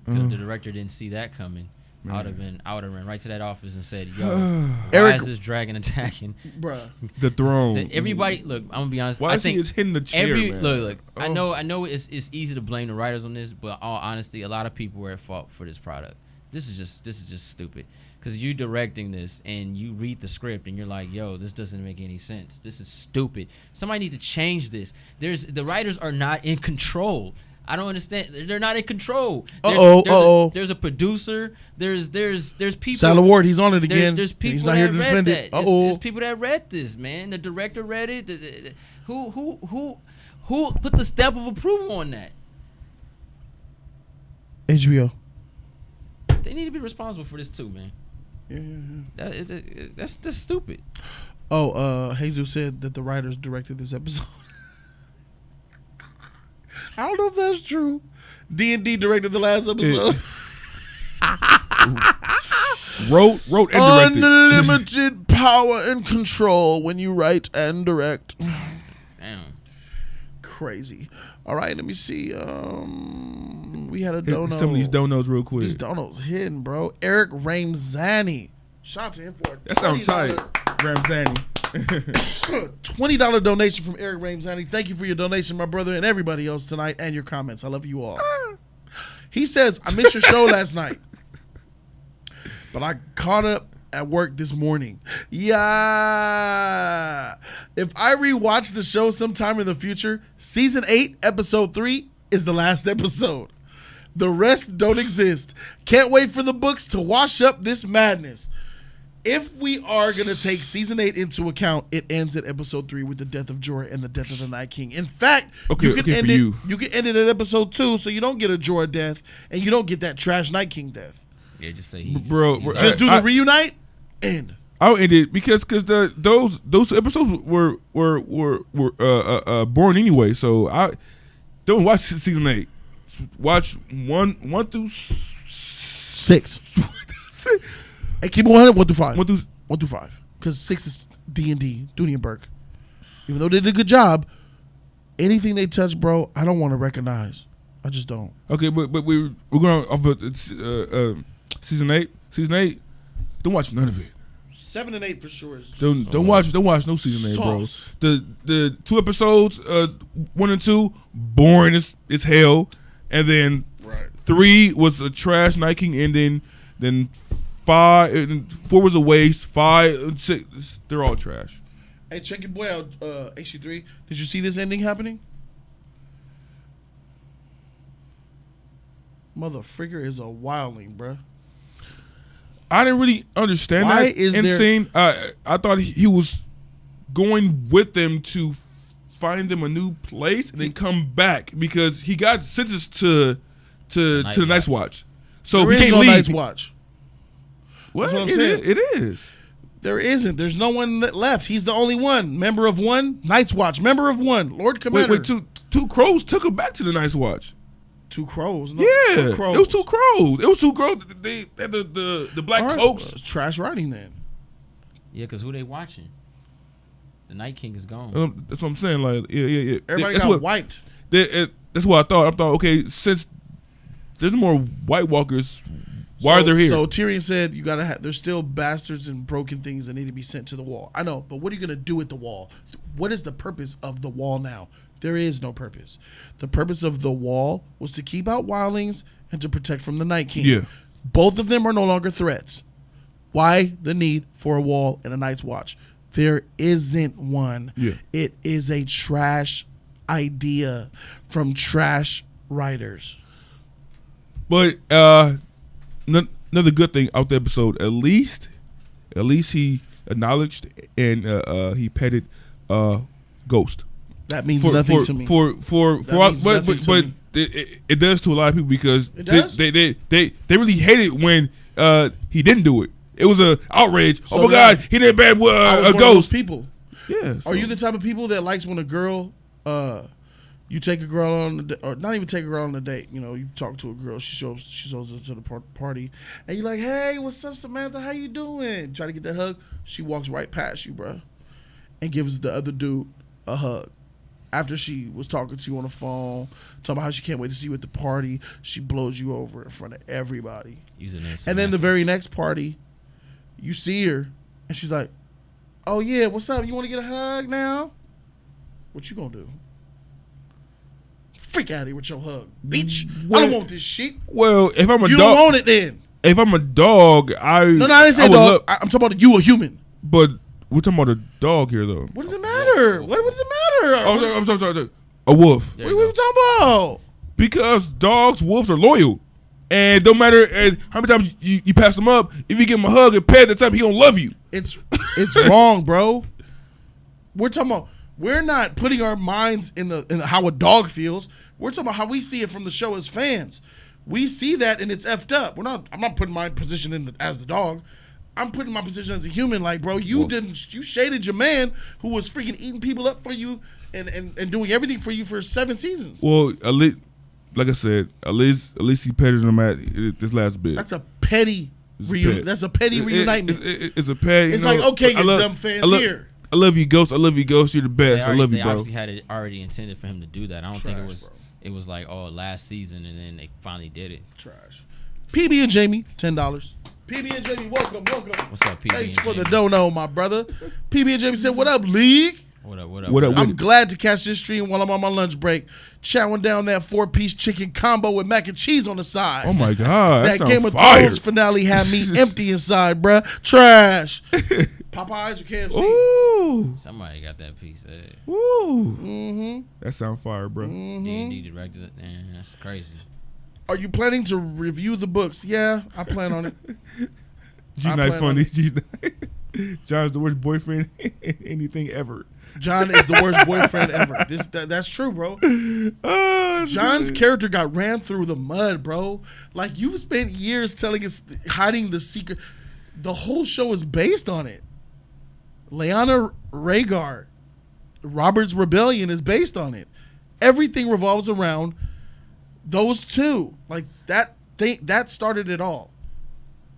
The director didn't see that coming. I would have been right to that office and said, "Yo, why is this dragon attacking, bruh, the throne?" Everybody, look, I'm gonna be honest. Why I is think he just hitting the chair, man? Look. I know it's easy to blame the writers on this, but all honesty, a lot of people were at fault for this product. This is just stupid. Because you directing this and you read the script and you're like, yo, this doesn't make any sense. This is stupid. Somebody need to change this. The writers are not in control. I don't understand. They're not in control. There's a producer. There's people. Sal Ward, he's on it again. There's people he's not here to defend it. There's people that read this, man. The director read it. Who put the stamp of approval on that? HBO. They need to be responsible for this too, man. Yeah. That's just stupid. Jesus said that the writers directed this episode. I don't know if that's true. D&D directed the last episode. Wrote and directed. Unlimited power and control when you write and direct. Damn. Crazy. All right, let me see. We had a dono. Some of these donos real quick. These donos hidden, bro. Eric Ramzani. Shout out to him for that sounds tight. Ramzani. $20 donation from Eric Ramzani. Thank you for your donation, my brother, and everybody else tonight, and your comments. I love you all. He says, I missed your show last night, but I caught up at work this morning. Yeah. If I rewatch the show sometime in the future, season 8, episode 3 is the last episode. The rest don't exist. Can't wait for the books to wash up this madness. If we are going to take season 8 into account, it ends at episode 3 with the death of Jorah and the death of the Night King. In fact, you can end it at episode 2 so you don't get a Jorah death and you don't get that trash Night King death. Yeah, just say just do the reunite, end. I'll end it because those episodes were boring anyway. So I don't watch season 8. Watch 1 through 6. Hey, keep it 100. 1 through 5. 1 through 5. Because 6 is D&D, Dooney and Burke. Even though they did a good job, anything they touch, bro, I don't want to recognize. I just don't. Okay, but we're going off of season 8. Season 8. Don't watch none of it. 7 and 8 for sure. Don't watch no season 8, bro. The 2 episodes, 1 and 2, boring as hell, and then 3 was a trash Night King ending. Then 5 and 4 was a waste. 5 and 6, they're all trash. Hey, check your boy out, HC3. Did you see this ending happening? Mother Frigger is a wildling, bruh. I didn't really understand that scene. I thought he was going with them to find them a new place and then come back because he got sentenced to the Night's Watch. So there he can't no leave. Night's Watch. What? That's what I'm saying. It is. There isn't. There's no one left. He's the only one. Member of 1, Night's Watch. Member of 1, Lord Commander. Wait, two crows took him back to the Night's Watch. 2 crows? No, Yeah, 2 crows. It was 2 crows. It was 2 crows. They had the black cloaks. Trash writing then. Yeah, because who they watching? The Night King is gone. That's what I'm saying. Like, yeah. Everybody got wiped. That's what I thought. Okay, since there's more White Walkers, why are they here? So Tyrion said, "You gotta have. There's still bastards and broken things that need to be sent to the wall." I know, but what are you gonna do with the wall? What is the purpose of the wall now? There is no purpose. The purpose of the wall was to keep out wildlings and to protect from the Night King. Yeah. Both of them are no longer threats. Why the need for a wall and a Night's Watch? There isn't one. Yeah. It is a trash idea from trash writers. But another good thing out the episode, at least he acknowledged and he petted Ghost. That means nothing to me. But it does to a lot of people because they really hate it when he didn't do it. It was a outrage. So, oh my God, he did bad with a ghost. People. Yeah. Are you the type of people that likes when a girl, you take a girl on, or not even take a girl on a date? You know, you talk to a girl, she shows up to the party, and you're like, "Hey, what's up, Samantha? How you doing?" Try to get that hug. She walks right past you, bro, and gives the other dude a hug. After she was talking to you on the phone, talking about how she can't wait to see you at the party, she blows you over in front of everybody. And then the very next party, you see her, and she's like, "Oh yeah, what's up? You want to get a hug now?" What you gonna do? Freak out of here with your hug, bitch! I don't want this shit. Well, if I'm a dog, you don't want it then. If I'm a dog, I didn't say dog. I'm talking about you, a human. But we're talking about a dog here, though. What does it matter? What does it matter? I'm sorry. A wolf. What are we talking about? Because dogs, wolves are loyal. And don't matter how many times you pass him up, if you give him a hug and pet, that time he gonna love you. It's wrong, bro. We're talking about, we're not putting our minds in how a dog feels. We're talking about how we see it from the show as fans. We see that and it's effed up. I'm not putting my position as the dog. I'm putting my position as a human. Like, bro, you shaded your man who was freaking eating people up for you and doing everything for you for 7 seasons. Well, like I said, at least he petted him at this last bit. That's a petty reunion. That's a petty reunitement. It's a petty. It's like, okay, you dumb fans here. I love you, Ghost. I love you, Ghost. You're the best. I love you, bro. They obviously had it already intended for him to do that. I don't think it was. Bro. It was like, oh, last season, and then they finally did it. Trash. PB and Jamie, $10. PB and Jamie, welcome. What's up, PB? Thanks for the dono, my brother. PB and Jamie said, "What up, League?" What up? What up? I'm glad to catch this stream while I'm on my lunch break, chowing down that 4-piece chicken combo with mac and cheese on the side. Oh my God, that Game of fire. Thrones finale had me empty inside, bruh. Trash. Popeyes or KFC? Ooh, Somebody got that piece. ooh. Mm-hmm. That sound fire, bro. D&D directed it. Man, that's crazy. Are you planning to review the books? Yeah, I plan on it. G-Nice funny. John's the worst boyfriend anything ever. Jon is the worst boyfriend ever. That's true, bro. Jon's character got ran through the mud, bro. Like, you spent years telling us, hiding the secret. The whole show is based on it. Lyanna Rhaegar, Robert's Rebellion is based on it. Everything revolves around those two. Like, that started it all.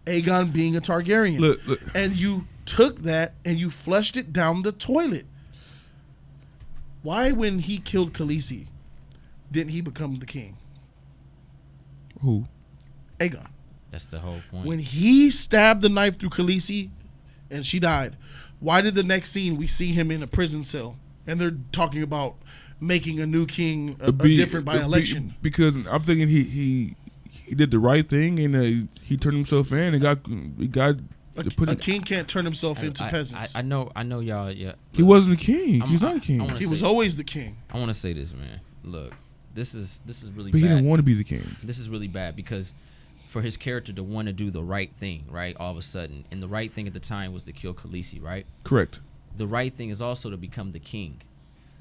Aegon being a Targaryen. Look. And you took that and you flushed it down the toilet. Why, when he killed Khaleesi, didn't he become the king? Who? Aegon. That's the whole point. When he stabbed the knife through Khaleesi and she died, why did the next scene we see him in a prison cell and they're talking about making a new king different by election? Because I'm thinking he did the right thing and he turned himself in and he got a king can't turn himself into peasants. I know y'all. Yeah, look, he wasn't a king. He's not a king. He was always the king. I want to say this, man. Look, this is really But bad. he didn't want to be the king. This is really bad because for his character to want to do the right thing, right, all of a sudden, and the right thing at the time was to kill Khaleesi, right? Correct. The right thing is also to become the king.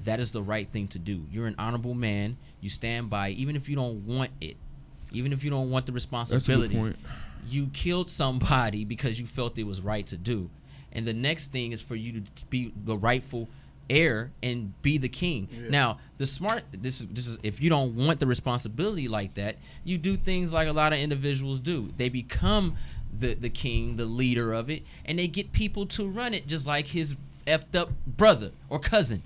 That is the right thing to do. You're an honorable man. You stand by, even if you don't want it, even if you don't want the responsibility. That's a good point. You killed somebody because you felt it was right to do. And the next thing is for you to be the rightful heir and be the king. Yeah. Now, this is if you don't want the responsibility like that, you do things like a lot of individuals do. They become the king, the leader of it, and they get people to run it, just like his effed up brother or cousin.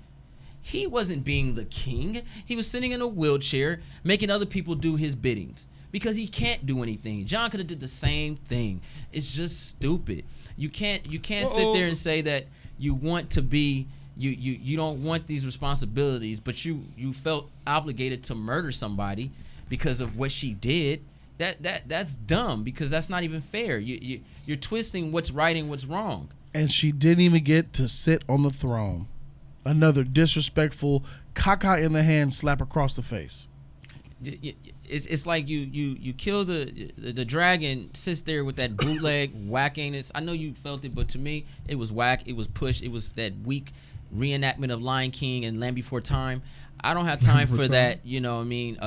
He wasn't being the king. He was sitting in a wheelchair making other people do his biddings. Because he can't do anything. Jon could have did the same thing. It's just stupid. You can't sit there and say that you want to be you don't want these responsibilities, but you felt obligated to murder somebody because of what she did. That's dumb, because that's not even fair. You're twisting what's right and what's wrong. And she didn't even get to sit on the throne. Another disrespectful caca in the hand slap across the face. It's like you kill the dragon, sits there with that bootleg whacking. I know you felt it, but to me it was whack. It was push. It was that weak reenactment of Lion King and Land Before Time. I don't have time for that. You know what I mean?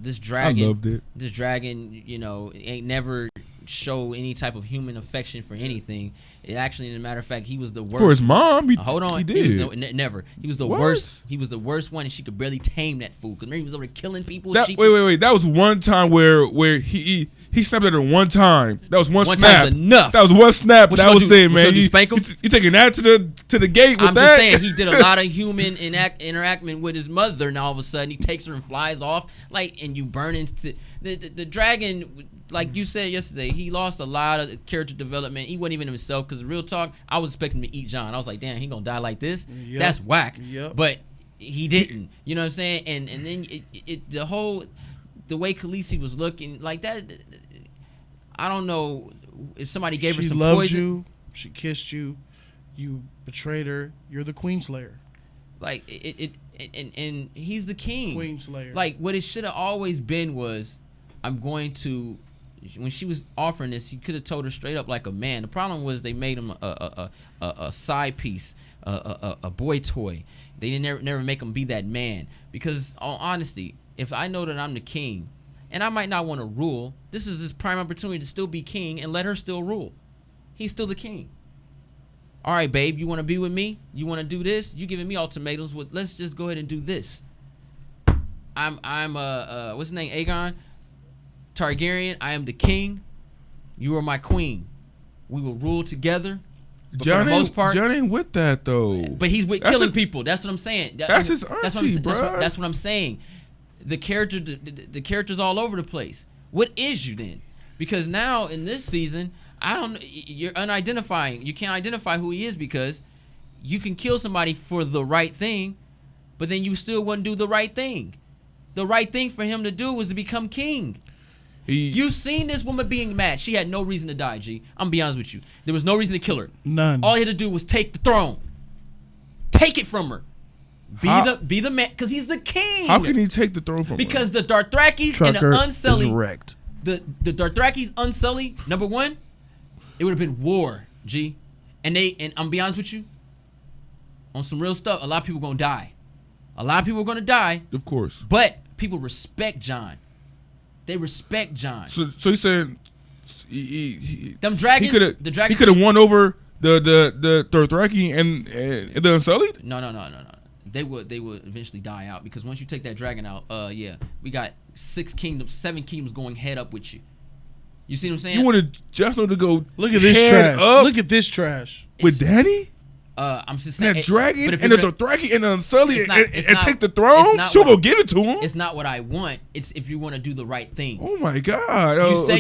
This dragon. I loved it. This dragon, ain't never show any type of human affection for anything. It actually, as a matter of fact, he was the worst. For his mom, hold on, he did. Never. He was the worst. He was the worst one, and she could barely tame that fool. Because he was over killing people. Wait. That was one time where he snapped at her one time. That was one snap. Enough. That was one snap. That was it, man. You spank him? You taking that to the gate with I'm that? just saying, he did a lot of human interaction with his mother, and all of a sudden he takes her and flies off. And you burn into the dragon. Like you said yesterday, he lost a lot of character development. He wasn't even himself, because real talk, I was expecting him to eat Jon. I was like, damn, he gonna die like this? Yep. That's whack. Yep. But he didn't. You know what I'm saying? And then the way Khaleesi was looking like that, I don't know if somebody gave her some poison. She loved you. She kissed you. You betrayed her. You're the Queen Slayer. Like and he's the king. Queen Slayer. Like, what it should have always been was, I'm going to. When she was offering this, he could have told her straight up like a man. The problem was they made him a side piece, a boy toy. They didn't never make him be that man. Because, all honesty, if I know that I'm the king, and I might not want to rule, this is his prime opportunity to still be king and let her still rule. He's still the king. All right, babe, you want to be with me? You want to do this? You giving me ultimatums? Let's just go ahead and do this. I'm what's his name? Aegon Targaryen. I am the king. You are my queen. We will rule together. But for the most part, Jon ain't with that though. But he's with killing people. That's what I'm saying. That's his auntie, bro. That's what I'm saying. The character's all over the place. What is you then? Because now in this season, I don't. You're unidentifying. You can't identify who he is because you can kill somebody for the right thing, but then you still wouldn't do the right thing. The right thing for him to do was to become king. You seen this woman being mad. She had no reason to die, G. I'm gonna be honest with you. There was no reason to kill her. None. All he had to do was take the throne. Take it from her. Be the man, because he's the king. How can he take the throne from her? Because the Dothrakis and the Unsullied. Is wrecked. The Dothrakis Unsullied, number one, it would have been war, G. And I'm gonna be honest with you, on some real stuff, a lot of people gonna die. A lot of people are gonna die. Of course. But people respect Jon. They respect Jon. So he's saying them dragons. He could have won over the Dothraki and the Unsullied. No. They would eventually die out, because once you take that dragon out, we got 7 kingdoms going head up with you. You see what I'm saying? You wanted Jon Snow to go look at this trash. Look at this trash with Danny. I'm just saying that dragon and the Dothraki and the Unsullied and take the throne. She'll go give it to him. It's not what I want. It's if you want to do the right thing. Oh my God!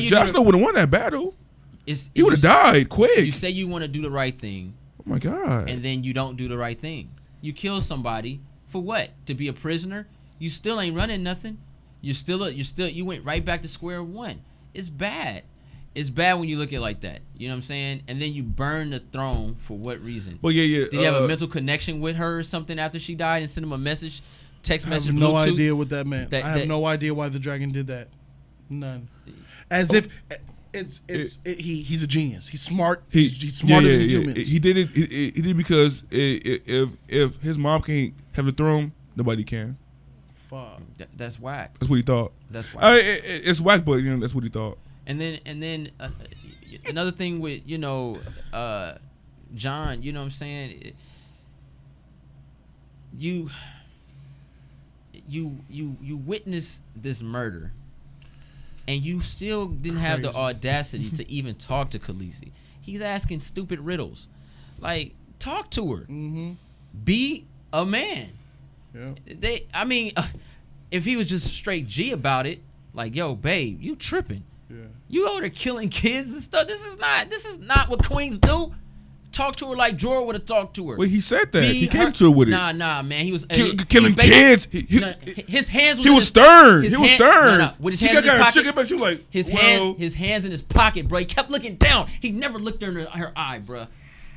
Jon Snow would have won that battle. He would have died quick. You say you want to do the right thing. Oh my God! And then you don't do the right thing. You kill somebody for what? To be a prisoner? You still ain't running nothing. You went right back to square one. It's bad. It's bad when you look at it like that. You know what I'm saying? And then you burn the throne for what reason? Well, yeah. Did he have a mental connection with her or something after she died and send him a message, text message? I have no idea what that meant. I have no idea why the dragon did that. None. As if he's a genius. He's smart. He's smarter than humans. He did it. He did it because if his mom can't have the throne, nobody can. Fuck. That's whack. That's what he thought. That's whack. It's whack, but that's what he thought. And then another thing with Jon, you know what I'm saying? You witnessed this murder, and you still didn't have the audacity to even talk to Khaleesi. He's asking stupid riddles. Like, talk to her. Mm-hmm. Be a man. Yeah. If he was just straight G about it, like, yo, babe, you tripping. Yeah. You over there killing kids and stuff. This is not what queens do. Talk to her like Jorah would have talked to her. Well, he said that. He came to her with it. Nah, man. He was killing kids. His hands. He was stern. He was stern. With his hands in his pocket. But she was like, his hands in his pocket, bro. He kept looking down. He never looked her in her eye, bro.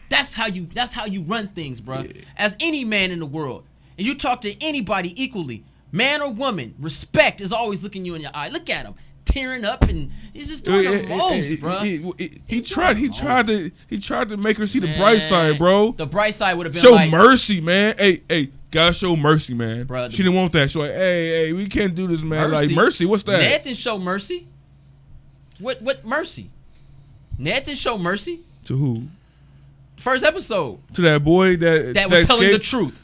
That's how you run things, bro. Yeah. As any man in the world, and you talk to anybody equally, man or woman, respect is always looking you in your eye. Look at him. Tearing up, and he's just doing the most, bro. He tried to make her see the bright side, bro. The bright side would have been show mercy, man. Hey, gotta show mercy, man. Bro, she didn't want that. She like, hey, we can't do this, man. Mercy. Like mercy, what's that? Ned didn't show mercy. What mercy? Ned didn't show mercy. To who? First episode. To that boy that was telling the truth.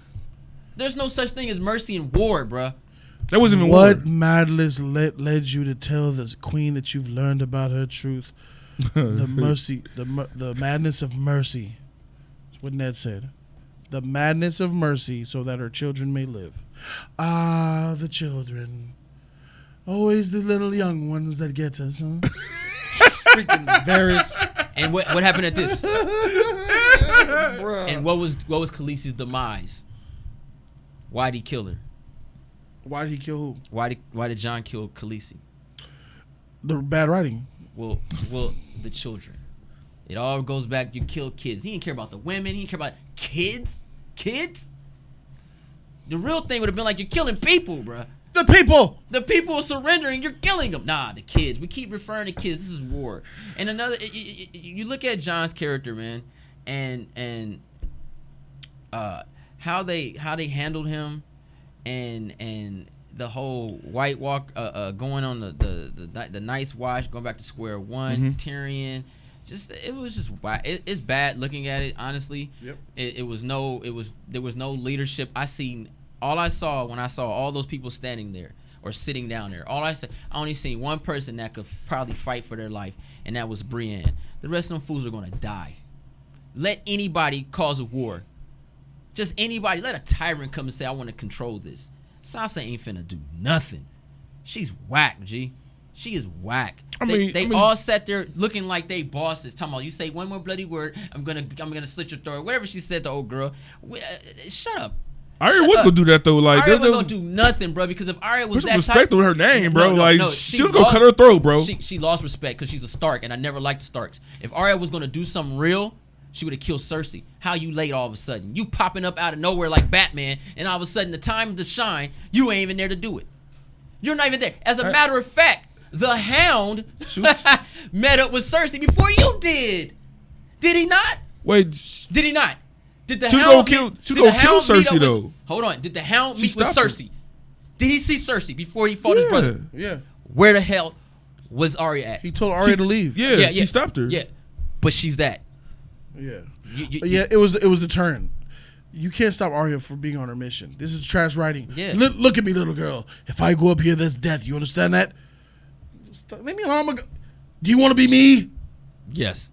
There's no such thing as mercy in war, bro. That wasn't even what madness led you to tell the queen that you've learned about her truth? The mercy, the madness of mercy. That's what Ned said. The madness of mercy, so that her children may live. Ah, the children. Always the little young ones that get us, huh? Freaking Varys. And what happened at this? And what was Khaleesi's demise? Why'd he kill her? Why did he kill who? Why did Jon kill Khaleesi? The bad writing. Well, the children. It all goes back. You kill kids. He didn't care about the women. He didn't care about kids. Kids. The real thing would have been like, you're killing people, bruh. The people. The people are surrendering. You're killing them. Nah, the kids. We keep referring to kids. This is war. And another, you look at Jon's character, man, and how they handled him. And the whole White Walk going on the Night's Watch, going back to square one, Tyrion, it was just it's bad looking at it, honestly. Yep. There was no leadership. All I saw when I saw all those people standing there or sitting down there, I only seen one person that could probably fight for their life, and that was Brienne. The rest of them fools are gonna die. Let anybody cause a war. Just anybody, let a tyrant come and say, I want to control this. Sansa ain't finna do nothing. She's whack, G. She is whack. I They mean- all sat there looking like they bosses. Talking about, you say one more bloody word, I'm gonna slit your throat. Whatever she said to old girl. Shut up. Arya was gonna do that though. Like Arya wasn't gonna do nothing, bro. Because if Arya was put some that respect type, to her name, bro. No, she was gonna cut her throat, bro. She lost respect because she's a Stark, and I never liked the Starks. If Arya was gonna do something real, she would have killed Cersei. How you late all of a sudden? You popping up out of nowhere like Batman, and all of a sudden the time to shine, you ain't even there to do it. You're not even there. As a matter of fact, the Hound met up with Cersei before you did. Did he not? Wait, Did he not? Did the She Hound gonna meet- kill did the Cersei, Hound meet up with- though. Hold on. Did the Hound She meet with stopped her. Cersei? Did he see Cersei before he fought his brother? Yeah. Where the hell was Arya at? He told Arya to leave. Yeah, he stopped her. Yeah, but she's that. Yeah. You- Yeah, it was the turn. You can't stop Arya from being on her mission. This is trash writing. Yeah. Look at me, little girl. If I go up here, that's death. You understand that? Leave me alone. Do you want to be me? Yes.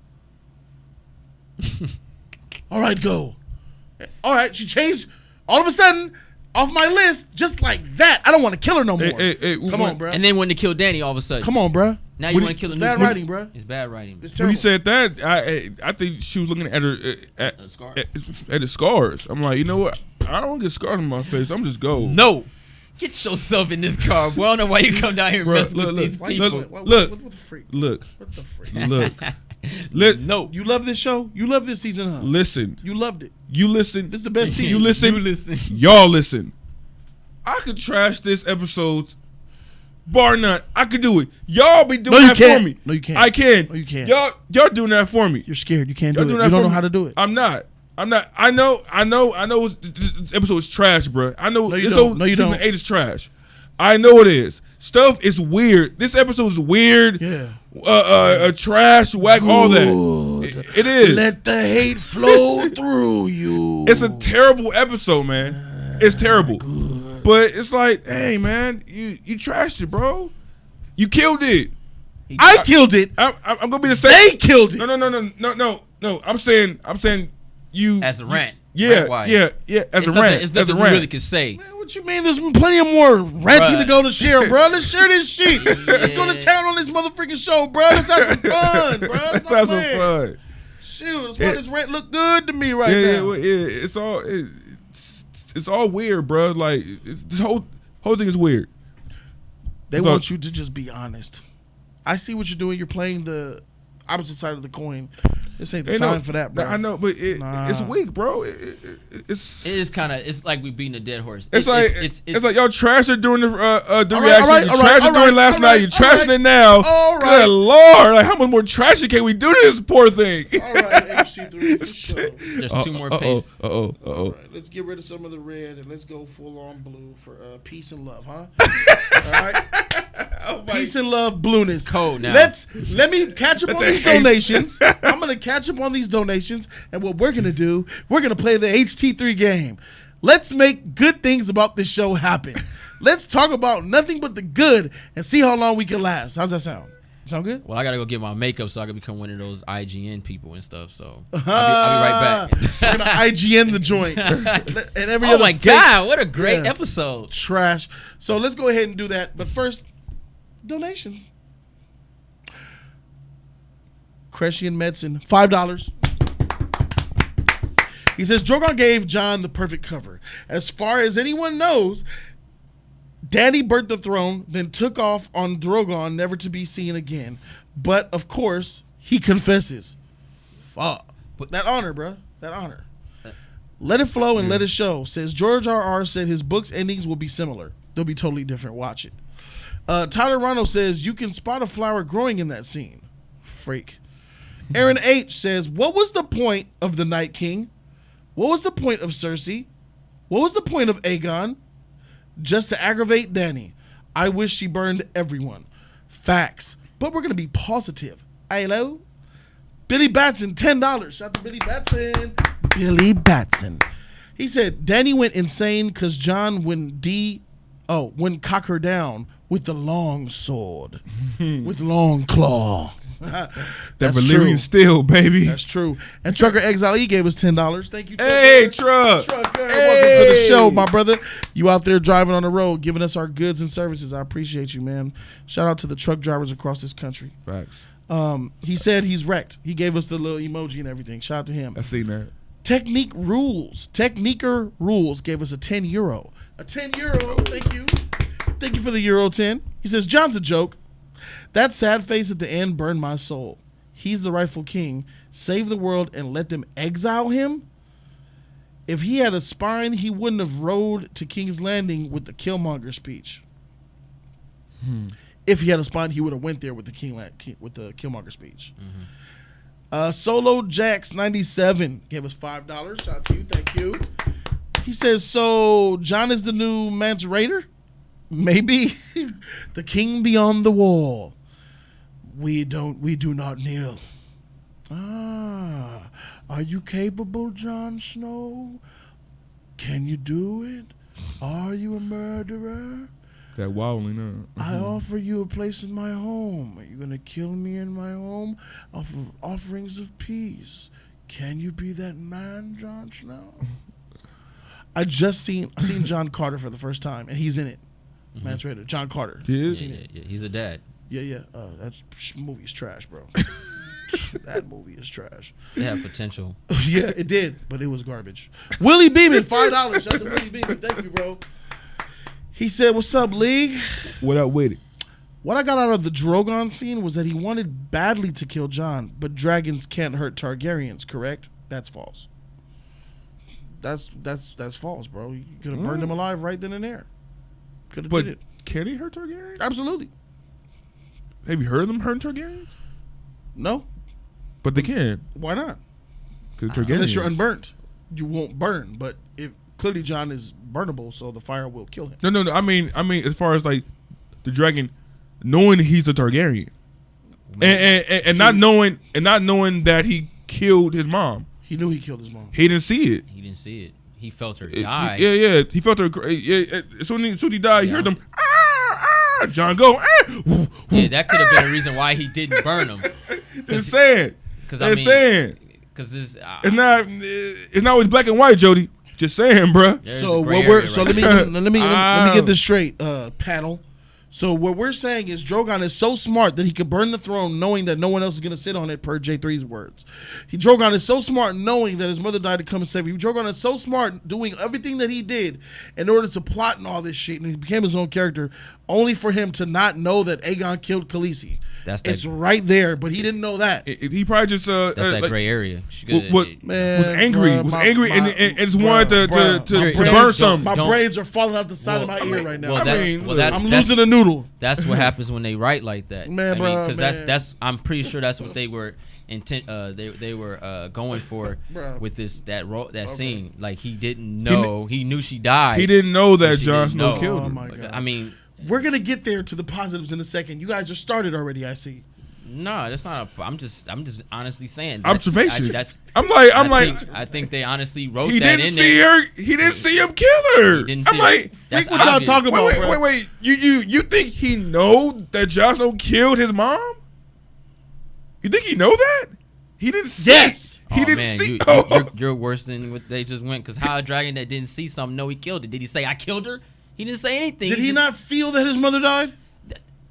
All right, go. All right, she changed all of a sudden off my list just like that. I don't want to kill her no more. Hey, Come on, bro. And then when they kill Danny, all of a sudden. Come on, bro. Now you When want to kill a It's new bad writing, bro. It's bad writing. It's When terrible. he said that, I think she was looking at her Scar? at the scars. I'm like, you know what? I don't get scars on my face. I'm just go. No. Get yourself in this car, bro. I don't know why you come down here and Bro, mess look, with look, these look, people. look. What the freak? Look, What the freak? look. No. You love this show? You love this season, huh? Listen. You loved it. You listen. This is the best season. You listen. You listen. Y'all listen. I could trash this episode, bar none. I could do it. Y'all be doing No, you that can't. for me. No, you can't. I can. No, you can't. Y'all doing that for me. You're scared. You can't Y'all do it. doing You that don't for know me. how to do it. I'm not. I know this episode is trash, bro. I know No, you this don't. whole No, you season don't. 8 is trash. I know it is. Stuff is weird. This episode is weird. Yeah. Trash, whack, all that. It is. Let the hate flow through you. It's a terrible episode, man. It's terrible. But it's like, hey, man, you trashed it, bro. You killed it. I killed it. I'm gonna be the same. They killed it. No. I'm saying you As a rant. Yeah. Rant-wise. As It's a nothing, rant. it's As nothing a we rant. really can say. Man, what you mean? There's plenty of more ranting Bruh. to go to share, bro. Let's share this shit. Let's go to Yeah. town on this motherfucking show, bro. Let's have some fun, bro. Let's have some fun. Shoot, that's why this rant look good to me right Yeah, now. well, yeah. It's all weird, bro. Like this whole thing is weird. They It's want all- you to just be honest. I see what you're doing. You're playing the opposite side of the coin. This ain't the Ain't time for that, bro. I know, but it's Nah. weak, bro. It's It is kind of. It's like we beating a dead horse. It's like y'all trashed it during the reaction. all You right, trashed it during last night. You trashing it now. All right. Good lord! Like how much more trashy can we do to this poor thing? All right, HT3 for sure. There's two more pages. All All right, let's get rid of some of the red and let's go full on blue for peace and love, huh? All right. Peace and love, blueness. It's cold now. Let me catch up on these donations. I'm gonna catch up on these donations, and what we're gonna do, we're gonna play the HT3 game. Let's make good things about this show happen. Let's talk about nothing but the good and see how long we can last. How's that sound? Sound good? Well, I gotta go get my makeup so I can become one of those IGN people and stuff. So I'll be right back. We're gonna IGN the joint. And every Oh other my fake god, what a great Yeah. episode! trash. So let's go ahead and do that. But first, donations. Crescian Medicine, $5. He says Drogon gave Jon the perfect cover. As far as anyone knows, Dany burnt the throne, then took off on Drogon, never to be seen again. But of course, he confesses. Fuck. But that honor, bruh. That honor. Let it flow and let it show. Says George R.R. said his book's endings will be similar. They'll be totally different. Watch it. Tyler Ronald says you can spot a flower growing in that scene. Freak. Aaron H. says, what was the point of the Night King? What was the point of Cersei? What was the point of Aegon? Just to aggravate Dany. I wish she burned everyone. Facts. But we're going to be positive. Hello? Billy Batson, $10. Shout out to Billy Batson. Billy Batson. He said, Dany went insane because Jon wouldn't cock her down with the long sword. With long claw. That That's Valyrian true. steel, baby. That's true. And Trucker Exile E gave us $10. Thank you, Trucker. Hey, Truck. Trucker, Hey. welcome to the show, my brother. You out there driving on the road, giving us our goods and services. I appreciate you, man. Shout out to the truck drivers across this country. Facts. He said he's wrecked. He gave us the little emoji and everything. Shout out to him. I seen that. Techniquer Rules gave us a €10. A €10. Thank you. Thank you for the Euro 10. He says, John's a joke. That sad face at the end burned my soul. He's the rightful king. Save the world and let them exile him? If he had a spine, he wouldn't have rode to King's Landing with the Killmonger speech. If he had a spine, he would have went there with the Killmonger speech. Solo Jax 97 gave us $5. Shout out to you. Thank you. He says, so Jon is the new Mance Raider? Maybe. The king beyond the wall. We do not kneel. Are you capable, Jon Snow? Can you do it? Are you a murderer? That wilding up. I offer you a place in my home. Are you going to kill me in my home? Offer offerings of peace. Can you be that man, Jon Snow? I seen John Carter for the first time, and he's in it. Mance Raider. John Carter. Yeah. He's a dad. Yeah. That movie is trash, bro. That movie is trash. It had potential. Yeah, it did, but it was garbage. Willie Beeman, $5. Shout out to Willie Beeman. Thank you, bro. He said, what's up, League? What up with it? What I got out of the Drogon scene was that he wanted badly to kill Jon, but dragons can't hurt Targaryens, correct? That's false. That's false, bro. You could have burned him alive right then and there. Could have did it. Can he hurt Targaryens? Absolutely. Have you heard of them hurting Targaryens? No. But they can. Why not? Because Targaryens. Unless you're unburnt. You won't burn, but if clearly Jon is burnable, so the fire will kill him. No. I mean, as far as like the dragon, knowing he's a Targaryen, and not knowing that he killed his mom. He knew he killed his mom. He didn't see it. He felt her die. Yeah. He felt her. Yeah. As soon as he died, he heard them. Jon go. Yeah, that could have been a reason why he didn't burn him. Just saying. Because it's not always black and white, Jody. Just saying, bruh. So let me get this straight, panel. So what we're saying is Drogon is so smart that he could burn the throne knowing that no one else is going to sit on it, per J3's words. Drogon is so smart knowing that his mother died to come and save him. Drogon is so smart doing everything that he did in order to plot and all this shit, and he became his own character, only for him to not know that Aegon killed Khaleesi. It's right there, but he didn't know that. He probably just that's that like, gray area. Was angry and just wanted to burn something. My braids are falling out the side of my ear right now. I'm losing a noodle. That's what happens when they write like that, man. Because that's I'm pretty sure that's what they were they were going for with that scene. Like he didn't know. He knew she died. He didn't know that Jon Snow killed her. Oh my God. I mean, we're gonna get there to the positives in a second. You guys are started already. I see. No, that's not. I'm just honestly saying. Observation. I think they honestly wrote that in there. He didn't see him kill her. Think what y'all talking about. Wait. You think he know that Jon Snow killed his mom? You think he know that? He didn't see. Yes. He didn't see. You're worse than what they just went. Because how a dragon that didn't see something know he killed it? Did he say I killed her? He didn't say anything. Did he not feel that his mother died?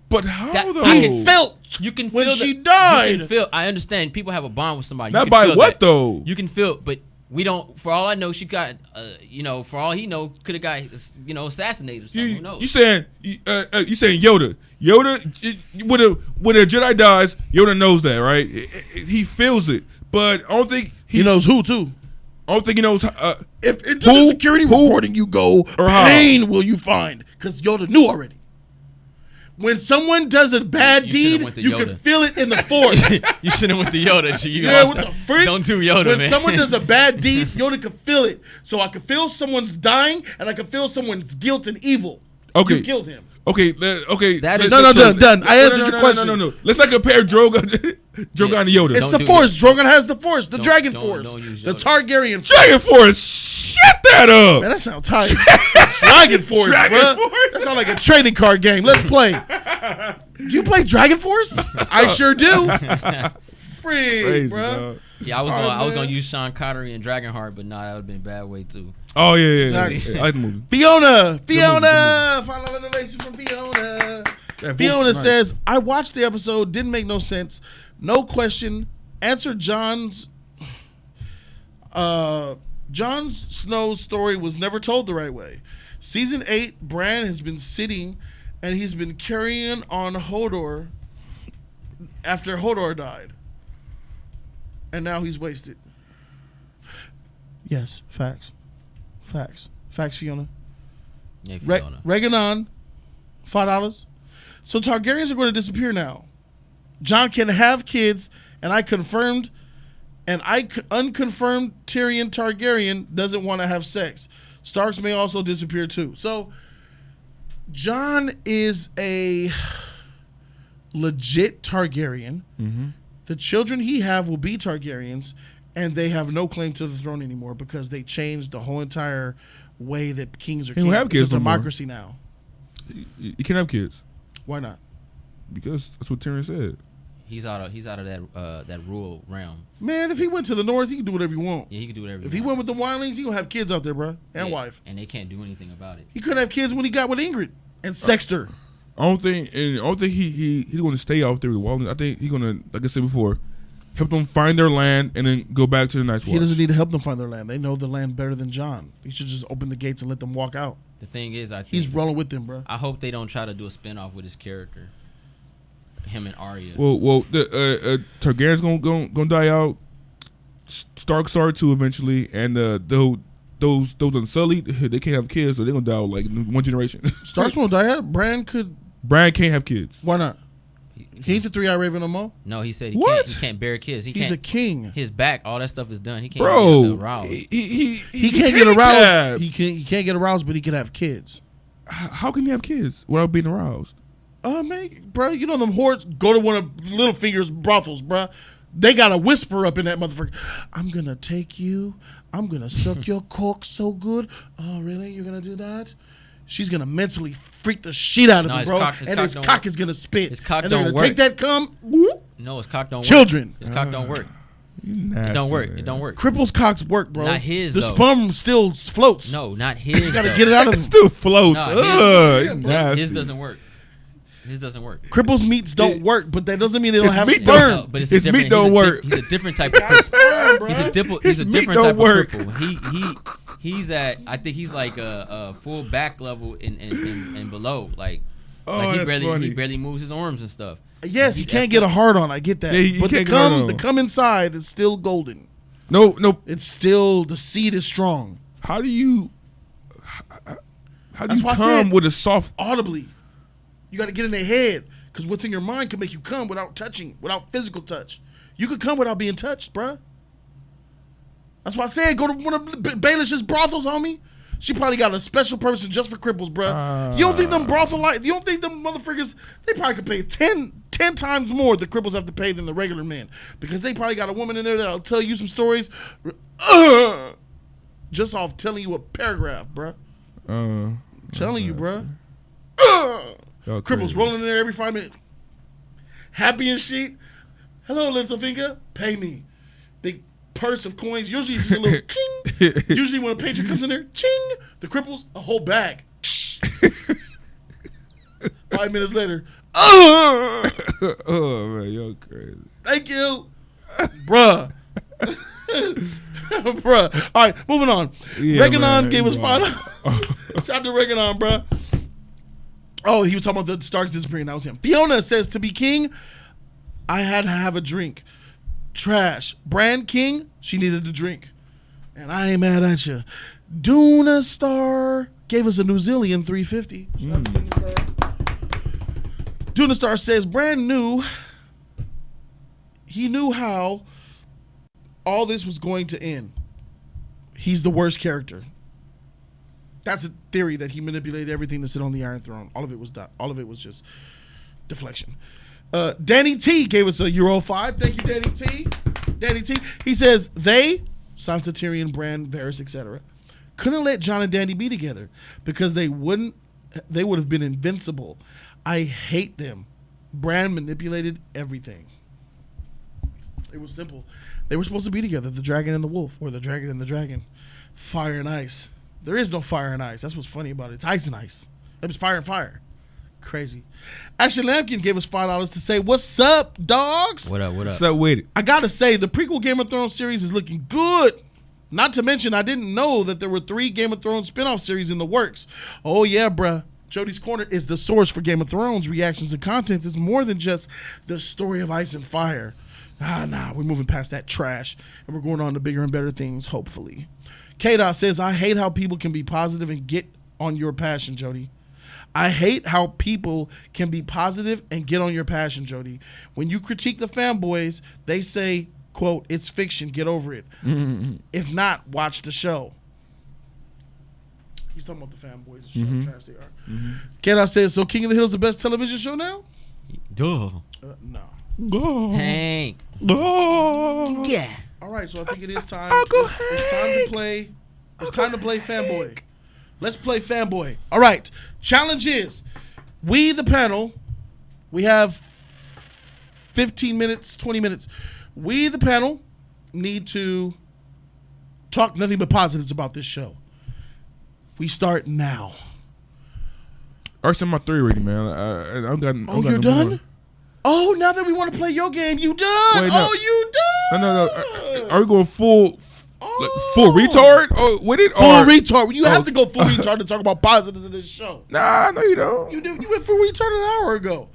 But how though? He felt. You can when feel she died. You can feel. I understand. People have a bond with somebody. Not by what though? You can feel, but we don't. For all I know, she got. For all he know, could have got. Assassinated or something. Who knows? You saying Yoda? Yoda, when a Jedi dies, Yoda knows that, right? He feels it, but I don't think he knows who too. I don't think he knows. If into the security reporting you go, pain will you find? Because Yoda knew already. When someone does a bad deed, you can feel it in the force. You should have went to Yoda. What the freak? Don't do Yoda, man. When someone does a bad deed, Yoda can feel it. So I can feel someone's dying, and I can feel someone's guilt and evil. Okay. You killed him. Okay. That is done. I answered your question. No. Let's not compare Drogon to Yoda. It's the Force. Drogon has the Force, the Dragon Force, the Targaryen Force. Dragon Force. Shut that up. Man, that sounds tight. Dragon Force, bro. That sounds like a trading card game. Let's play. Do you play Dragon Force? I sure do. Free, bro. Yeah, I was gonna use Sean Connery and Dragonheart, but nah, that would have been a bad way too. Oh yeah. Exactly. I like the movie. Fiona. Final revelation from Fiona. Fiona says, I watched the episode, didn't make no sense. No question. Answered Jon's Snow's story was never told the right way. Season 8, Bran has been sitting and he's been carrying on Hodor after Hodor died. And now he's wasted. Yes, facts. Facts, Fiona. Yeah, Fiona. Reganon, $5. So Targaryens are going to disappear now. Jon can have kids, and unconfirmed Tyrion Targaryen doesn't want to have sex. Starks may also disappear too. So Jon is a legit Targaryen. Mm-hmm. The children he have will be Targaryens, and they have no claim to the throne anymore because they changed the whole entire way that kings are kings. Have kids it's a democracy now. You can't have kids. Why not? Because that's what Tyrion said. He's out of that rural realm. Man, if he went to the north, he can do whatever he want. Yeah, he can do whatever. If he went with the wildlings, he gonna have kids out there, bro, and wife. And they can't do anything about it. He couldn't have kids when he got with Ingrid and sexed her. I don't think he's going to stay out there with the wildlings. I think he's going to, like I said before, help them find their land and then go back to the Night's Watch. He doesn't need to help them find their land. They know the land better than Jon. He should just open the gates and let them walk out. The thing is, he's rolling with them, bro. I hope they don't try to do a spinoff with his character, him and Arya. Well, the Targaryen's gonna die out. Starks are too eventually, and those Unsullied, they can't have kids, so they're gonna die out like one generation. Starks won't die out. Bran can't have kids. Why not? He ain't the 3-Eye Raven no more. No, he said he can't bear kids. He's a king. His back, all that stuff is done. He can't get aroused. He can't get aroused. He can't get aroused, but he can have kids. How can he have kids without being aroused? Man, bro, you know them whores go to one of Littlefinger's brothels, bro. They got a whisper up in that motherfucker. I'm gonna take you. I'm gonna suck your cock so good. Oh, really? You're gonna do that? She's gonna mentally freak the shit out of him, bro. His cock is gonna spit. His cock and don't work. Take that cum. Whoop. No, his cock don't work. Children. His cock don't work. Nasty, it don't work. Man. It don't work. Cripple's cocks work, bro. Not his. The sperm still floats. No, not his. You gotta get it out of him. Still floats. His doesn't work. His doesn't work. Cripple's meats don't work, but that doesn't mean they don't have sperm. But his meat don't work. He's a different type of cripple. He's a different type of cripple. He's at. I think he's like a full back level and below. Like he barely moves his arms and stuff. Yes, he can't get a hard on. I get that. Yeah, but the cum inside is still golden. No. It's still, the seed is strong. How do you come with a soft audibly? You got to get in their head, because what's in your mind can make you come without touching, without physical touch. You could come without being touched, bruh. That's why I said go to one of Baelish's brothels, homie. She probably got a special person just for cripples, bruh. You don't think them you don't think them motherfuckers, they probably could pay 10 times more the cripples have to pay than the regular men, because they probably got a woman in there that'll tell you some stories just off telling you a paragraph, bruh. Telling you, bruh. Cripples rolling in there every 5 minutes. Happy and shit. Hello, Littlefinger. Pay me. Big purse of coins. Usually it's just a little ching. Usually when a patron comes in there, ching. The cripples, a whole bag. 5 minutes later. Oh man, you're crazy. Thank you, bruh. Bruh. All right, moving on. Yeah, Reganon gave us $5. Shout out to Reganon, bruh. Oh, he was talking about the Starks disappearing. That was him. Fiona says, to be king, I had to have a drink. Trash. Bran king, she needed to drink. And I ain't mad at you. Duna Star gave us a New Zealand 350. Duna Star says, Bran knew how all this was going to end. He's the worst character. That's a theory, that he manipulated everything to sit on the Iron Throne. All of it was just deflection. Danny T gave us a €5. Thank you, Danny T. Danny T. He says, they, Sansa, Tyrion, Bran, Varys, etc., couldn't let Jon and Danny be together because they would have been invincible. I hate them. Bran manipulated everything. It was simple. They were supposed to be together, the dragon and the wolf, or the dragon and the dragon. Fire and ice. There is no fire and ice. That's what's funny about it. It's ice and ice. It was fire and fire. Crazy. Ashley Lampkin gave us $5 to say, what's up, dogs? What up? What's up with it? I gotta say, the prequel Game of Thrones series is looking good. Not to mention, I didn't know that there were 3 Game of Thrones spinoff series in the works. Oh yeah, bruh. Jody's Corner is the source for Game of Thrones reactions and content. It's more than just the story of ice and fire. Nah, we're moving past that trash, and we're going on to bigger and better things, hopefully. K-Dot says, I hate how people can be positive and get on your passion, Jody. I hate how people can be positive and get on your passion, Jody. When you critique the fanboys, they say, quote, it's fiction, get over it. Mm-hmm. If not, watch the show. He's talking about the fanboys and shit, how trash they are. Mm-hmm. K-Dot says, so King of the Hill is the best television show now? Duh. No. Go. Hank. Go. Yeah. All right, so I think it is time. It's time to play. It's time to play Fanboy. Let's play Fanboy. All right. Challenge is, we the panel, we have 15 minutes, 20 minutes. We the panel need to talk nothing but positives about this show. We start now. I already my 3 already, man. I'm got. Oh, you're done? More. Oh, now that we want to play your game, you done? Wait, no. Oh, you done? No. Are we going full retard? Oh, with it? Full retard. You have to go full retard to talk about positives in this show. Nah, no, you don't. You went full retard an hour ago.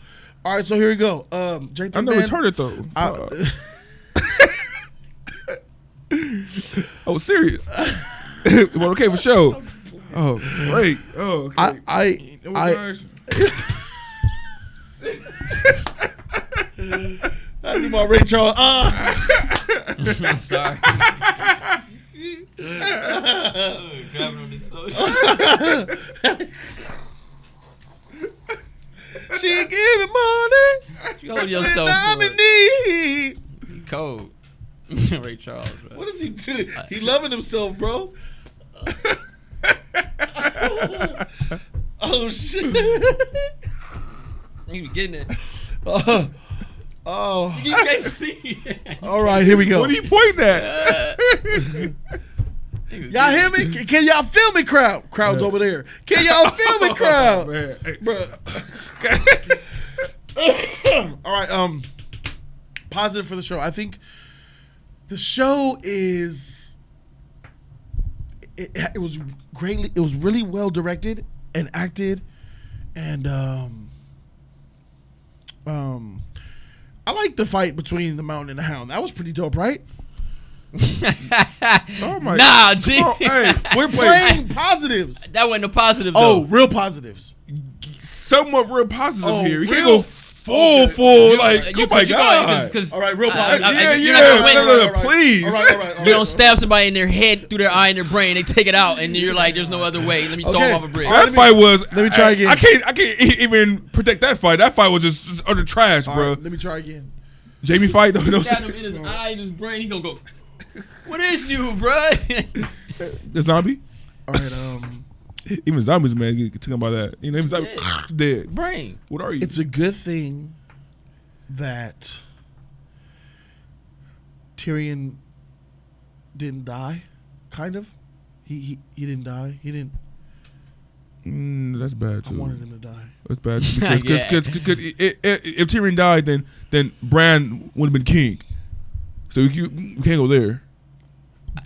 All right, so here we go. J3 I'm not retarded though. I was serious. Well, okay for sure. Oh, great. Oh, okay. I need my Ray Charles. I'm sorry. Grabbing on this social. She giving money. You hold yourself I'm for in need. Cold. Ray Charles, bro. What is he doing? He loving himself, bro. Oh shit. He was getting it. Oh. You can't see. All right, here we go. What are you pointing at? Y'all hear me? Can y'all feel me, crowd? Crowd's over there. Can y'all feel me, crowd? All right, positive for the show. I think the show is it was greatly, it was really well directed and acted, and I like the fight between the Mountain and the Hound. That was pretty dope, right? Oh my! Nah, G. Oh, hey, we're playing positives. That wasn't a positive. Oh, though. real positives. Somewhat real positive here. You can't real? go full like. Oh my god! All right, real positive. Yeah. Please. All right. You don't stab somebody in their head, through their eye, and their brain. They take it out, and you're like, "There's no other way. Let me throw them off a bridge." That fight was. Let me try again. I can't even protect that fight. That fight was just utter trash, bro. Right, let me try again. Jamie fight though. Got him in his eye, in his brain. He gonna go. What is you, bro? The zombie. All right. Even zombies, man, get talking about that. You know, even zombies, dead. Brain. What are you? It's a good thing that Tyrion didn't die. Kind of. He didn't die. He didn't. That's bad too. I wanted him to die. That's bad because if Tyrion died, then Bran would have been king. So you can't go there.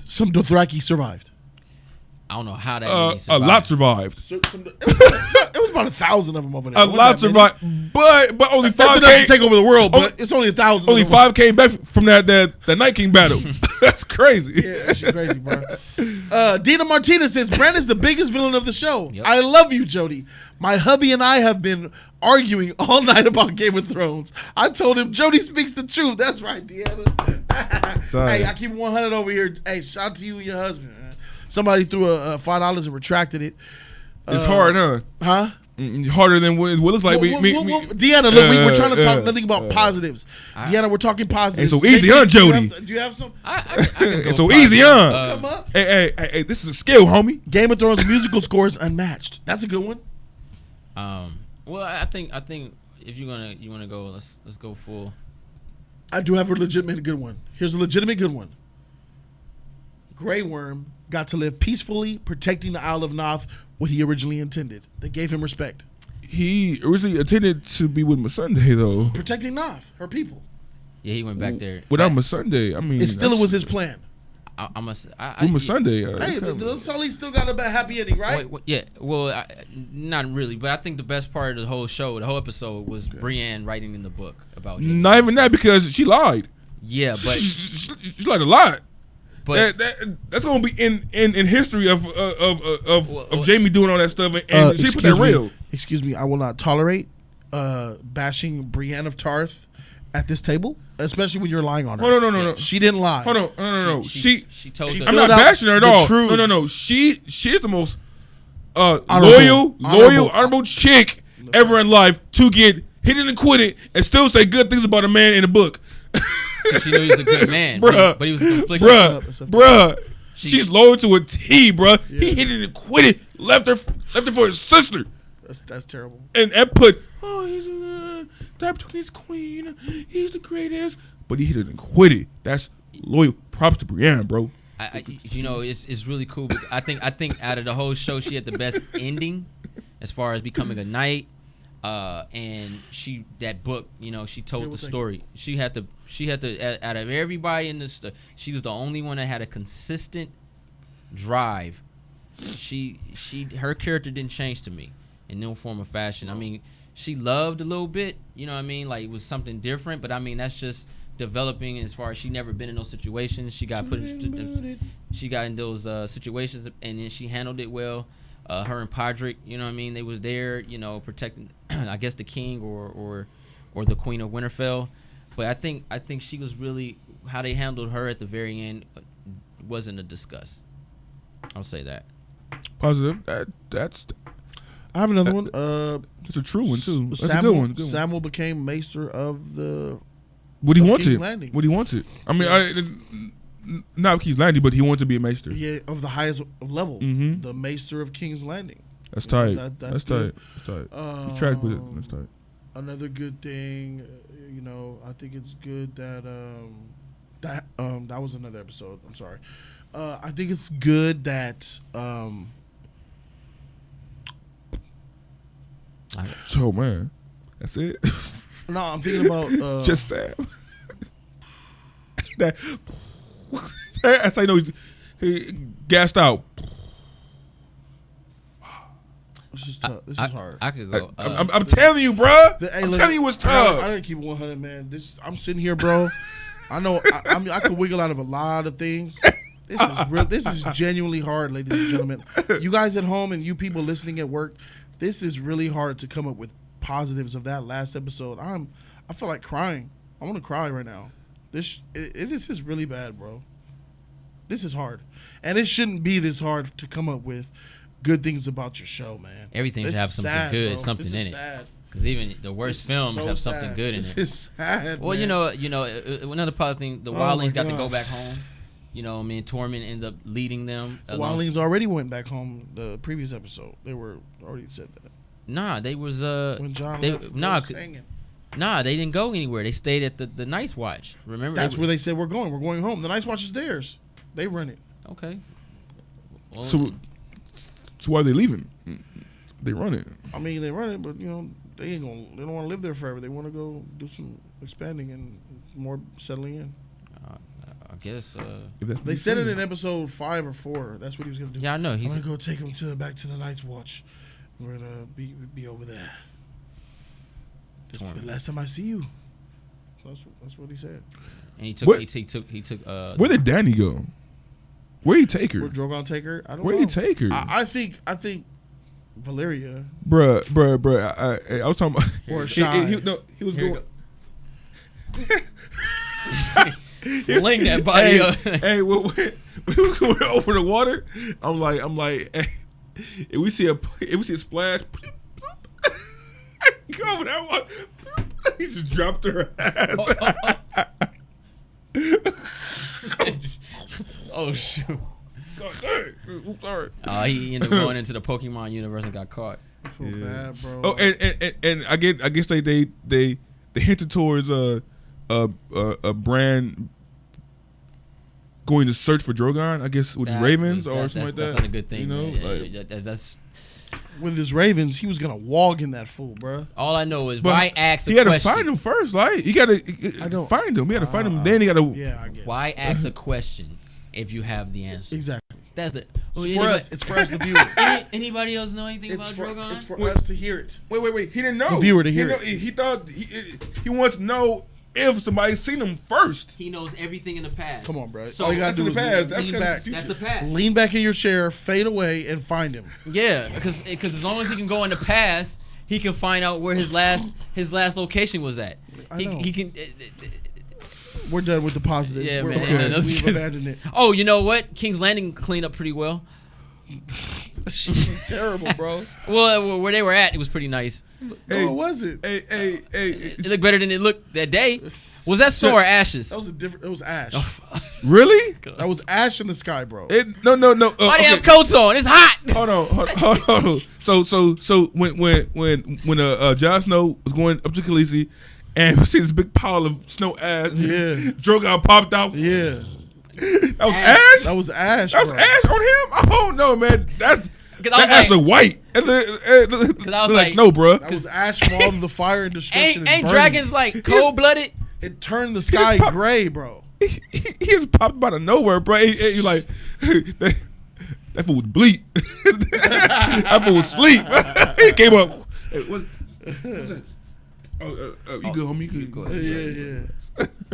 Some Dothraki survived. I don't know how that many survived. A lot survived. It was about 1,000 of them over there. A lot survived, but only 5 That's enough to take over the world. But it's only 1,000. Only 5 came back from that Night King battle. That's crazy. Yeah, that's crazy, bro. Dina Martinez says Bran is the biggest villain of the show. Yep. I love you, Jody. My hubby and I have been arguing all night about Game of Thrones. I told him Jody speaks the truth. That's right, Deanna. Hey, I keep 100 over here. Hey, shout out to you and your husband. Man. Somebody threw a $5 and retracted it. It's hard, huh? Huh? Harder than what it looks like. Deanna, look, we're trying to talk nothing about positives. Deanna, we're talking positives. Hey, so easy on Jody. Do you have some? I can go so positive. easy on. Come up. Hey, this is a skill, homie. Game of Thrones musical scores unmatched. That's a good one. Well, I think if you want to go, let's go full. I do have a legitimate good one. Here's a legitimate good one. Grey Worm got to live peacefully, protecting the Isle of Noth, what he originally intended. They gave him respect. He originally intended to be with Missandei, though. Protecting Noth, her people. Yeah, he went back there. Without Missandei, I mean, It still was his plan. with Missandei. Hey, the Sully still got a happy ending, right? Yeah, well, not really, but I think the best part of the whole show, the whole episode, was Brienne writing in the book about Jaime. Not even that, because she lied. Yeah, but she lied a lot. But that's gonna be in history of Jaime doing all that stuff, and she put that real. Excuse me, I will not tolerate bashing Brienne of Tarth at this table, especially when you're lying on her. Oh, no. She didn't lie. Hold on, no. She told. she the, I'm not bashing her at the all. truth. No. She's the most honorable chick ever in life to get hit and acquitted and still say good things about a man in a book. she knew he was a good man, Bruh. but he was conflicted. Bruh. She's loyal to a T, bruh. Yeah. He hit and acquitted, left her for his sister. That's terrible. And put, he's that Tony's queen. He's the greatest. But he hit and acquitted. That's loyal. Props to Brienne, bro. It's really cool. But I think out of the whole show, she had the best ending as far as becoming a knight. And that book, she told the story. She had to out of everybody in this, she was the only one that had a consistent drive. Her character didn't change to me in no form or fashion. I mean, she loved a little bit, like it was something different, but I mean, that's just developing as far as she never been in those situations. She got in those situations, and then she handled it well. Her and Podrick, they was there, protecting, I guess, the king or the Queen of Winterfell. But I think she was really, how they handled her at the very end wasn't a discuss. I'll say that. Positive. That's. I have another one. It's a true one too. That's Samuel, a good one. Samuel became Maester of the. What he wanted. Landing. What he wanted. I mean, not King's Landing, but he wanted to be a Maester. Yeah, of the highest level, the Maester of King's Landing. That's tight. That's tight. That's tight. He tracked with it. That's tight. Another good thing, I think it's good that that was another episode. I'm sorry. I think it's good that So man, that's it. No, I'm thinking about just Sam. That's how you know he gassed out. This is tough. This is hard. I could go. I'm telling you, bro. I'm telling you, it's tough. I gotta keep 100, man. I'm sitting here, bro. I know I could wiggle out of a lot of things. This is real. This is genuinely hard, ladies and gentlemen. You guys at home and you people listening at work, this is really hard to come up with positives of that last episode. I feel like crying. I want to cry right now. This is really bad, bro. This is hard, and it shouldn't be this hard to come up with good things about your show, man. Everything should have something good, bro. Something in it. Because even the worst films have something good in it. This is sad. Well, man. Another positive thing, the Wildlings got to go back home. Tormund ended up leading them. The Wildlings already went back home the previous episode. They were already said that. Nah, they was when Jon left, Nah, they didn't go anywhere. They stayed at the Night's Watch. Remember? That's where they said we're going. We're going home. The Night's Watch is theirs. They run it. Okay. Well, so why are they leaving? They run it. I mean, they run it, but they ain't gonna. They don't want to live there forever. They want to go do some expanding and more settling in. I guess. They said it in episode 5 or 4. That's what he was gonna do. Yeah, I know. He's gonna go take them back to the Night's Watch. We're gonna be over there. This will be the last time I see you. That's what he said. And he took. Where did Danny go? Where he take her? Where Drogon take her? I don't know. Where he take her? I think Valeria. Bruh. I was talking about. Or Shy. He was going. Fling that body up. Hey, when he was going over the water, I'm like, hey, if we see a splash, Go over that one. He just dropped her ass. Oh shoot! God dang. Oops, sorry. He ended up going into the Pokemon universe and got caught. I feel bad, bro. Oh, and I guess they hinted towards a brand going to search for Drogon. I guess with the Ravens or something like that. That's not a good thing. You know, that's with his Ravens, he was gonna walk in that fool, bro. all I know is why ask a question. He question. got to find him first, right? You got to find him. He got to find him. Then he got to. Yeah, I guess. Why ask a question if you have the answer? Exactly. That's the. It's for us to view it. Anybody else know anything about Drogon? It's for us to hear it. Wait. He didn't know. The viewer to hear it. He thought he wanted to know if somebody's seen him first. He knows everything in the past. Come on, bro. So all you gotta do is lean back. That's the past. Lean back in your chair, fade away, and find him. Yeah, because as long as he can go in the past, he can find out where his last location was at. He can. We're done with the positives. Yeah, we're man. good. That's We've just- abandoned it. Oh, you know what? King's Landing cleaned up pretty well. Terrible, bro. Well, where they were at, it was pretty nice. No, it wasn't. Hey. It looked better than it looked that day. Was that snow or ashes? That was it was ash. Really? That was ash in the sky, bro. No. Why do they have coats on? It's hot. Hold on. So when Jon Snow was going up to Khaleesi and we see this big pile of snow ash, Drogon popped out. Yeah. That was ash? That was ash. That was bro. ash on him? Oh no, man. That ash look white. It look I was like like, snow, bro. That was ash from all of the fire and destruction. Ain't dragons like cold blooded? It turned the sky gray, bro. He just popped out of nowhere, bro. He like that fool was bleak. That fool was asleep. He came up. Hey, what's that? You good, homie? You good?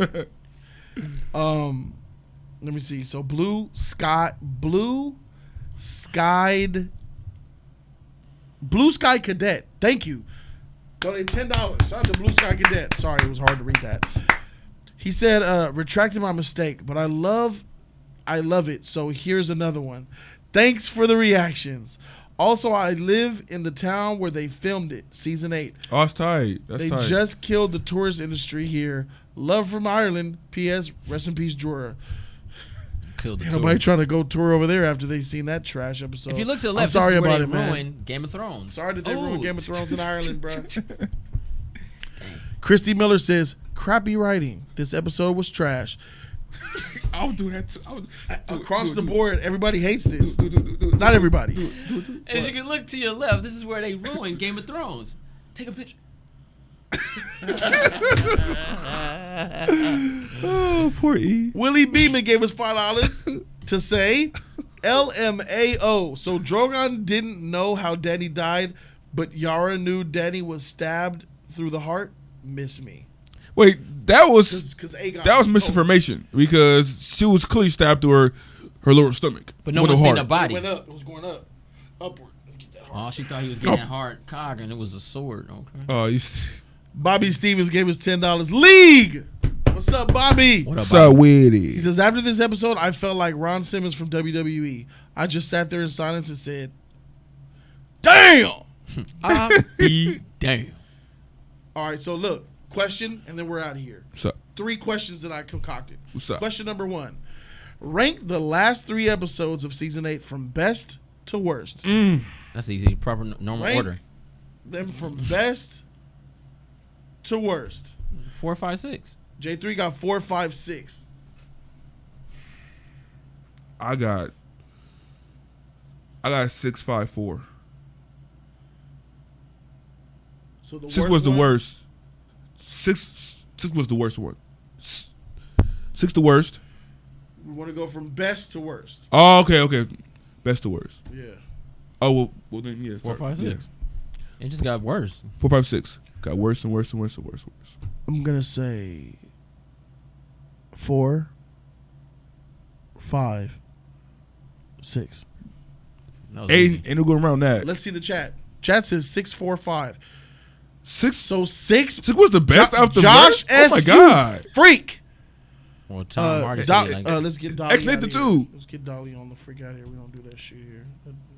Yeah. Let me see. So blue sky cadet. Thank you. Donate $10. Shout out to Blue Sky Cadet. Sorry, it was hard to read that. He said, retracted my mistake, but I love it. So here's another one. Thanks for the reactions. Also, I live in the town where they filmed it, season 8. Oh, that's tight. They just killed the tourist industry here. Love from Ireland. P.S. Rest in peace, Jorah. Killed the Nobody trying to go tour over there after they seen that trash episode. If you look to the I'm left, sorry this is where about they it, man. ruined Game of Thrones. Sorry that they ruined Game of Thrones in Ireland, bro. Dang. Christy Miller says, crappy writing. This episode was trash. I was doing that too. Across the board, everybody hates this. Not everybody. As you can look to your left, this is where they ruined Game of Thrones. Take a picture. Oh, poor E. Willie Beeman gave us $5 to say LMAO. So Drogon didn't know how Dany died, but Yara knew Dany was stabbed through the heart. Miss me. Wait, that was Aegon misinformation because she was clearly stabbed through her lower stomach. But no one seen the It body. went up. It was going up. Upward. Get that heart. Oh, she thought he was getting that hard cog and it was a sword. Okay. Oh, Bobby Stevens gave us $10. League! What's up, Bobby? What up, so Bobby? weird. He says, after this episode, I felt like Ron Simmons from WWE. I just sat there in silence and said, damn! I be damn. All right, so look, question, and then we're out of here. What's up? 3 questions that I concocted. What's up? Question number 1. Rank the last 3 episodes of season 8 from best to worst. That's easy. Proper normal Rank order. them from best to worst. 4, 5, 6. J3 got 4, 5, 6. I got 6, 5, 4. So the 6 worst was the one? worst. 6 was the worst one. 6 the worst. We want to go from best to worst. Oh, okay. Best to worst. Yeah. Oh, well then, yeah. 4, 5, 6. Yeah. It just got worse. 4, 5, 6. Got worse and worse and worse and worse and worse. I'm going to say 4, 5, 6. Ain't no going around that. Let's see the chat. Chat says 6, 4, 5. 6. So 6. 6 was the best after Josh Merc? S. Oh my god. freak. Well, Tom Hardy said it like that. Let's get Dolly. X Nathan out of here. too. Let's get Dolly on the freak out of here. We don't do that shit here.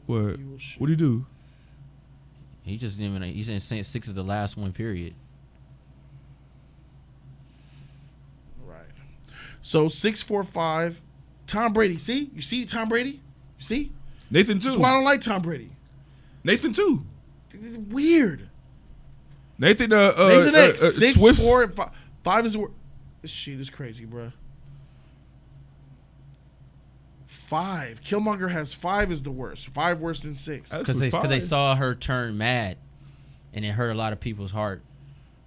What? Evil shit. What do you do? He just didn't even. He's saying 6 is the last one. Period. Right. So 6, 4, 5. Tom Brady. See? You see Tom Brady? You see? Nathan too. That's why I don't like Tom Brady. Nathan too. It's weird. Nathan. Nathan X. 6, Swift. 4, and 5. 5 is the worst. This shit is crazy, bro. 5. Killmonger has 5 is the worst. 5 worse than 6. Because they saw her turn mad, and it hurt a lot of people's heart.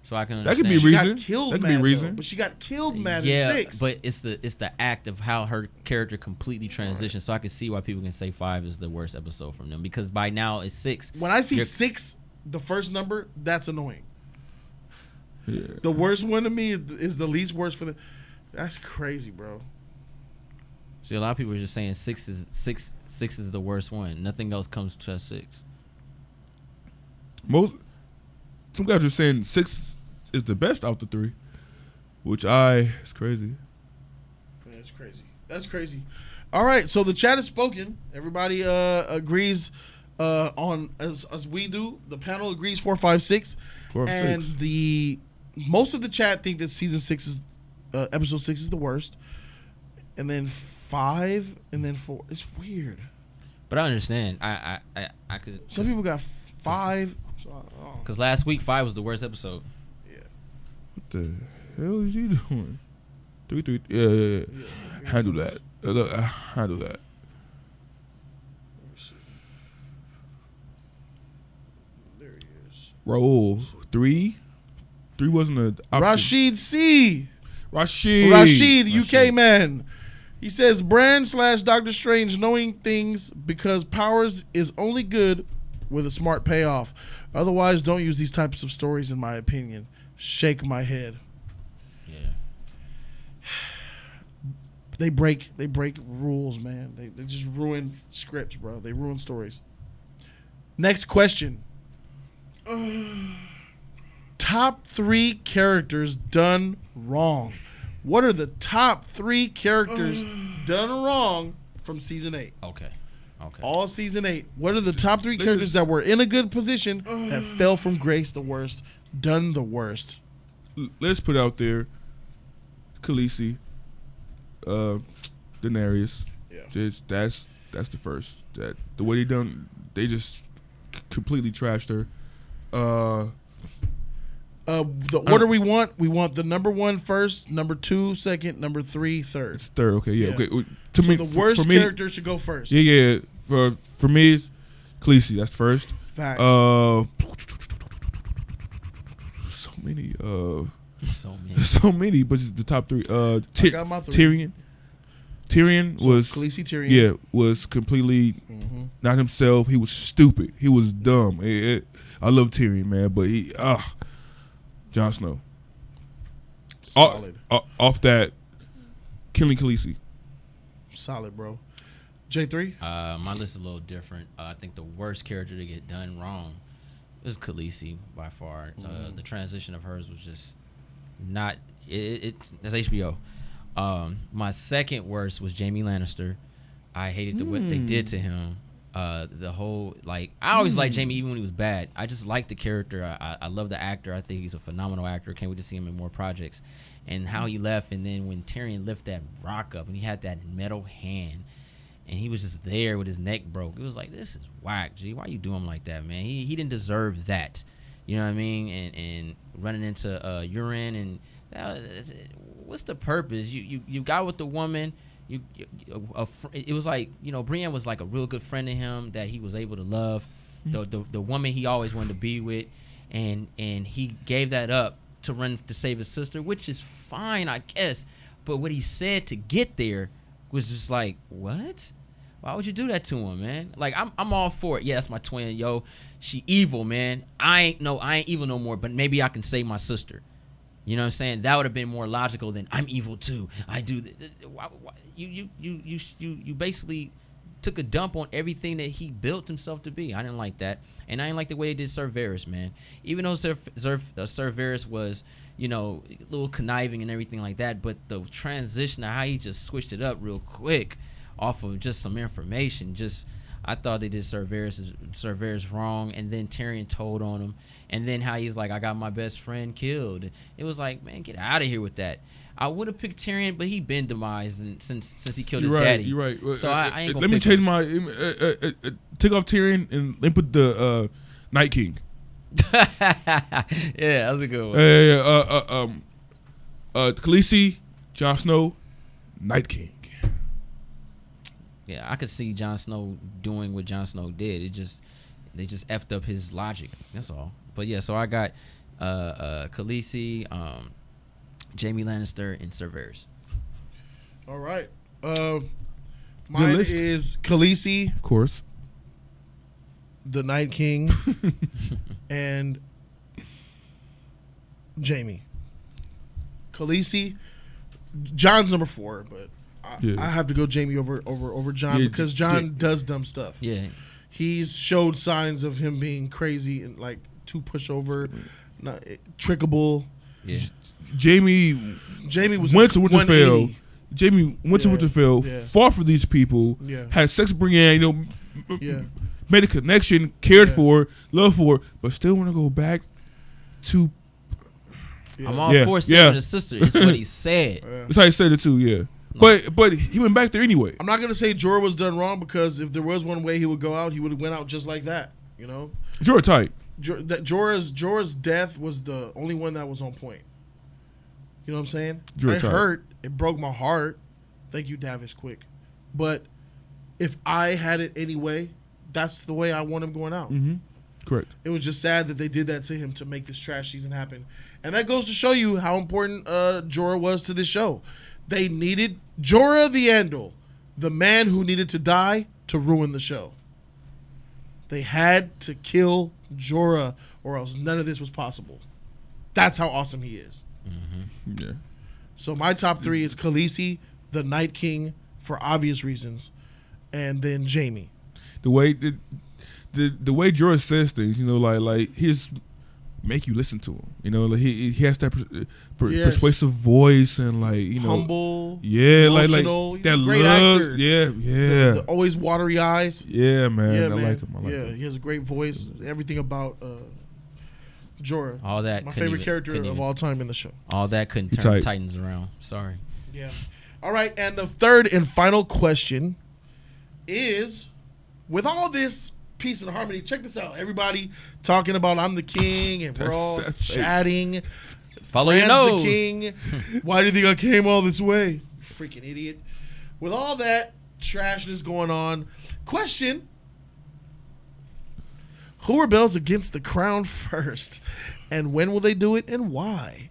So I can That understand. could be She reason. got killed That could mad, be reason. though, but she got killed mad Yeah, in 6. but it's the act of how her character completely transitioned. Right. So I can see why people can say 5 is the worst episode from them, because by now it's 6. When I see 6, the first number, that's annoying. Yeah. The worst one to me is the least worst for the. That's crazy, bro. See, a lot of people are just saying 6 is the worst one. Nothing else comes to 6. Some guys are saying 6 is the best out the 3, which it's crazy. Man, it's crazy. That's crazy. All right, so the chat is spoken. Everybody agrees on as we do. The panel agrees 4, 5, 6, 4, and 6. Most of the chat think that season 6 is episode 6 is the worst, and then 5, and then 4. It's weird. But I understand. I could. Some people got 5. Because last week 5 was the worst episode. Yeah. What the hell is you doing? 3. Yeah. Handle that. Handle that. There he is. Roll 3. 3 wasn't an option. Rashid C. Rashid, UK man. He says Bran / Doctor Strange knowing things because powers is only good with a smart payoff. Otherwise, don't use these types of stories, in my opinion. Shake my head. Yeah. They break rules, man. They just ruin scripts, bro. They ruin stories. Next question. Top 3 characters done wrong. What are the top 3 characters done wrong from season 8? Okay. All season 8. What are the top 3 characters that were in a good position that fell from grace the worst, done the worst? Let's put out there Khaleesi, Daenerys. Yeah. That's the first. That the way they just completely trashed her. The order we want the number 1 first, number 2 second, number 3 third. It's third. Okay, yeah. Okay. So the worst character should go first. Yeah. For me, it's Khaleesi. That's first. Facts. So many. So many. But it's the top 3. I got my 3. Tyrion So was Khaleesi Tyrion. Yeah, was completely not himself. He was stupid. He was dumb. I love Tyrion, man, but Jon Snow. Solid. Off that, killing Khaleesi. Solid, bro. J3? My list is a little different. I think the worst character to get done wrong is Khaleesi by far. The transition of hers was just not. That's HBO. My second worst was Jaime Lannister. I hated what they did to him. The whole I always liked Jaime even when he was bad. I just liked the character. I love the actor. I think he's a phenomenal actor. Can't wait to see him in more projects. And how he left, and then when Tyrion lifted that rock up and he had that metal hand and he was just there with his neck broke, it was like, this is whack, G. Why you do him like that, man? He didn't deserve that. You know what I mean? And running into urine and what's the purpose? You got with the woman. It was like, Brienne was like a real good friend to him that he was able to love, the woman he always wanted to be with, and he gave that up to run to save his sister, which is fine, I guess. But what he said to get there was just like, what? Why would you do that to him, man? Like, I'm all for it. Yeah, that's my twin, yo. She evil, man. I ain't evil no more, but maybe I can save my sister. You know what I'm saying? That would have been more logical than I'm evil too. I do. You basically took a dump on everything that he built himself to be. I didn't like that, and I didn't like the way they did Ser Varys, man. Even though Ser Varys was, a little conniving and everything like that, but the transition of how he just switched it up real quick off of just some information, I thought they did Sir Varys wrong, and then Tyrion told on him, and then how he's like, I got my best friend killed. It was like, man, get out of here with that. I would have picked Tyrion, but he been demised since he killed his daddy. You're right. So I ain't gonna let me change my take off Tyrion and put the Night King. Yeah, that was a good one. Khaleesi, Jon Snow, Night King. Yeah, I could see Jon Snow doing what Jon Snow did. They just effed up his logic. That's all. But yeah, so I got Khaleesi, Jaime Lannister, and Sir Varys. All right. Mine is Khaleesi, Of course. the Night King, and Jaime. Khaleesi, Jon's number 4, but I have to go Jaime over Jon because Jon does dumb stuff. Yeah. He's showed signs of him being crazy and like too pushover, not trickable. Yeah. Jaime was went to Winterfell. 180. Jaime went to Winterfell, fought for these people, had sex with Brienne, made a connection, cared for, loved for, but still want to go back to. I'm all for saving his sister. Is what he said. That's how he said it too. Yeah. But he went back there anyway. I'm not gonna say Jorah was done wrong because if there was one way he would go out, he would have went out just like that. You know. Jorah tight. Jorah's death was the only one that was on point. You know what I'm saying? It hurt. It broke my heart. Thank you, Davis. Quick. But if I had it anyway, that's the way I want him going out. Mm-hmm. Correct. It was just sad that they did that to him to make this trash season happen. And that goes to show you how important Jorah was to this show. They needed Jorah the Andal, the man who needed to die to ruin the show. They had to kill Jorah or else none of this was possible. That's how awesome he is. Mm-hmm. Yeah. So my top 3 is Khaleesi, the Night King, for obvious reasons, and then Jaime. The way the way Jorah says things, you know, like his make you listen to him. You know, like he has that persuasive voice and like, you know, humble, emotional. Like he's that a great love, actor. Yeah. The always watery eyes. Yeah, man. I like him. He has a great voice. Everything about Jorah. All that. My favorite character of all time in the show. All that couldn't turn the Titans around. Sorry. Yeah. All right, and the third and final question is, with all this peace and harmony, check this out. Everybody talking about I'm the king, and we're all chatting. Follow your nose. The king. Why do you think I came all this way? Freaking idiot. With all that trashness going on, question: who rebels against the crown first, and when will they do it, and why?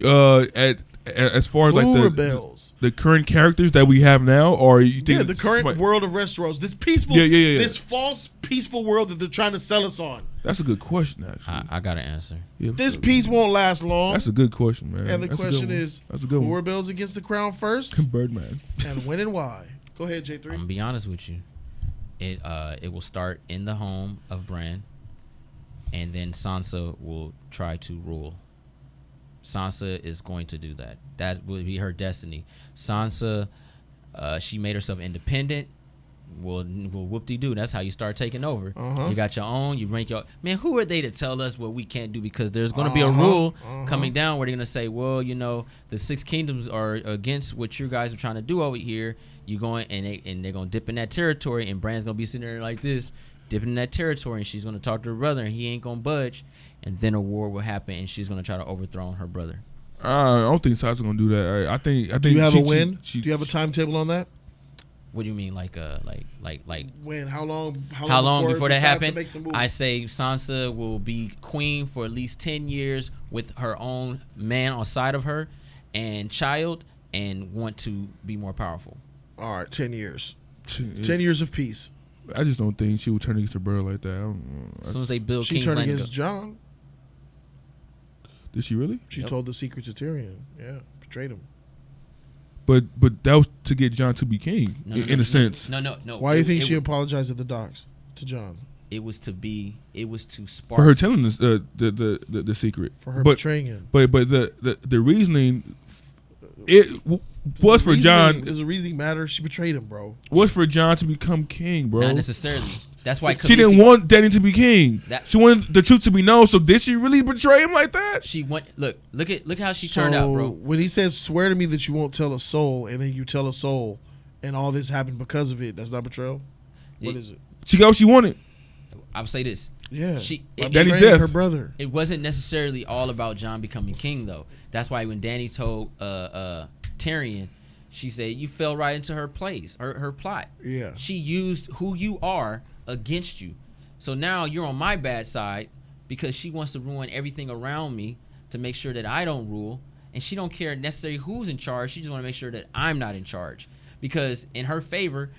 As far as who like rebels? The current characters that we have now, or you think the current world of Westeros, this peaceful, this false peaceful world that they're trying to sell us on. That's a good question, actually. I got an answer. Yeah, this peace won't last long. That's a good question, man. And the question is, who rebels against the crown first? Birdman. And when and why? Go ahead, J3. I'm gonna be honest with you. It will start in the home of Bran, and then Sansa will try to rule. Sansa is going to do that. That will be her destiny. Sansa, she made herself independent. Well, whoop-de-doo. That's how you start taking over. You got your own. You rank your... Man, who are they to tell us what we can't do? Because there's going to be a rule coming down where they're going to say, well, you know, the 6 kingdoms are against what you guys are trying to do over here. You going and they're going to dip in that territory, and Bran's going to be sitting there like this, dipping in that territory, and she's going to talk to her brother, and he ain't going to budge. And then a war will happen, and she's going to try to overthrow her brother. I don't think Sansa's going to do that. I think. Do you have a win? Do you have a timetable on that? What do you mean, like when? How long before that happens? I say Sansa will be queen for at least 10 years with her own man on side of her and child, and want to be more powerful. All right, 10 years. 10 years of peace. I just don't think she would turn against her brother like that. As soon as they build King's Landing, she turned against Jon. Did she really? She told the secret to Tyrion. Yeah, betrayed him. But that was to get Jon to be king, in a sense. No. Why do you think she apologized at the docks to Jon? It was to spark for her telling us the secret, for her betraying him. But the reasoning was for Jon. Does the reasoning matter? She betrayed him, bro. Was for Jon to become king, bro. Not necessarily. That's why she didn't want Danny to be king. She wanted the truth to be known. So did she really betray him like that? She went. Look how she turned out, bro. When he says, "Swear to me that you won't tell a soul," and then you tell a soul, and all this happened because of it, that's not betrayal. What is it? She got what she wanted. I would say this. Yeah, Danny's death. Her brother. It wasn't necessarily all about Jon becoming king, though. That's why when Danny told Tyrion, she said you fell right into her place, her plot. Yeah, she used who you are against you. So now you're on my bad side because she wants to ruin everything around me to make sure that I don't rule, and she don't care necessarily who's in charge. She just want to make sure that I'm not in charge, because in her favor,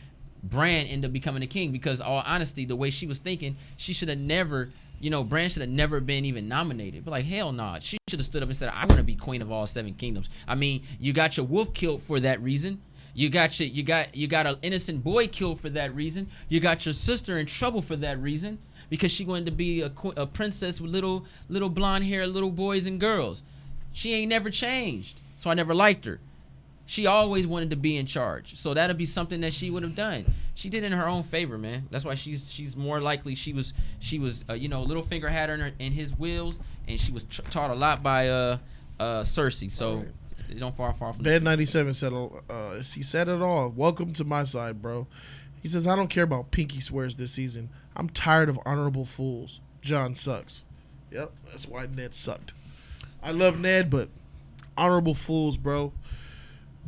Bran ended up becoming the king. Because all honesty, the way she was thinking, she should have never, Bran should have never been even nominated. But like, hell no, she should have stood up and said, I want to be queen of all 7 kingdoms. I mean, you got your wolf killed for that reason. You got an innocent boy killed for that reason. You got your sister in trouble for that reason, because she wanted to be a princess with little blonde hair, little boys and girls. She ain't never changed, so I never liked her. She always wanted to be in charge, so that'd be something that she would have done. She did it in her own favor, man. That's why she's more likely. She was Littlefinger had her in his wills, and she was taught a lot by Cersei. So they don't far from. Bed 97 said, he said it all. Welcome to my side, bro. He says, I don't care about pinky swears this season. I'm tired of honorable fools. Jon sucks. Yep, that's why Ned sucked. I love Ned, but honorable fools, bro.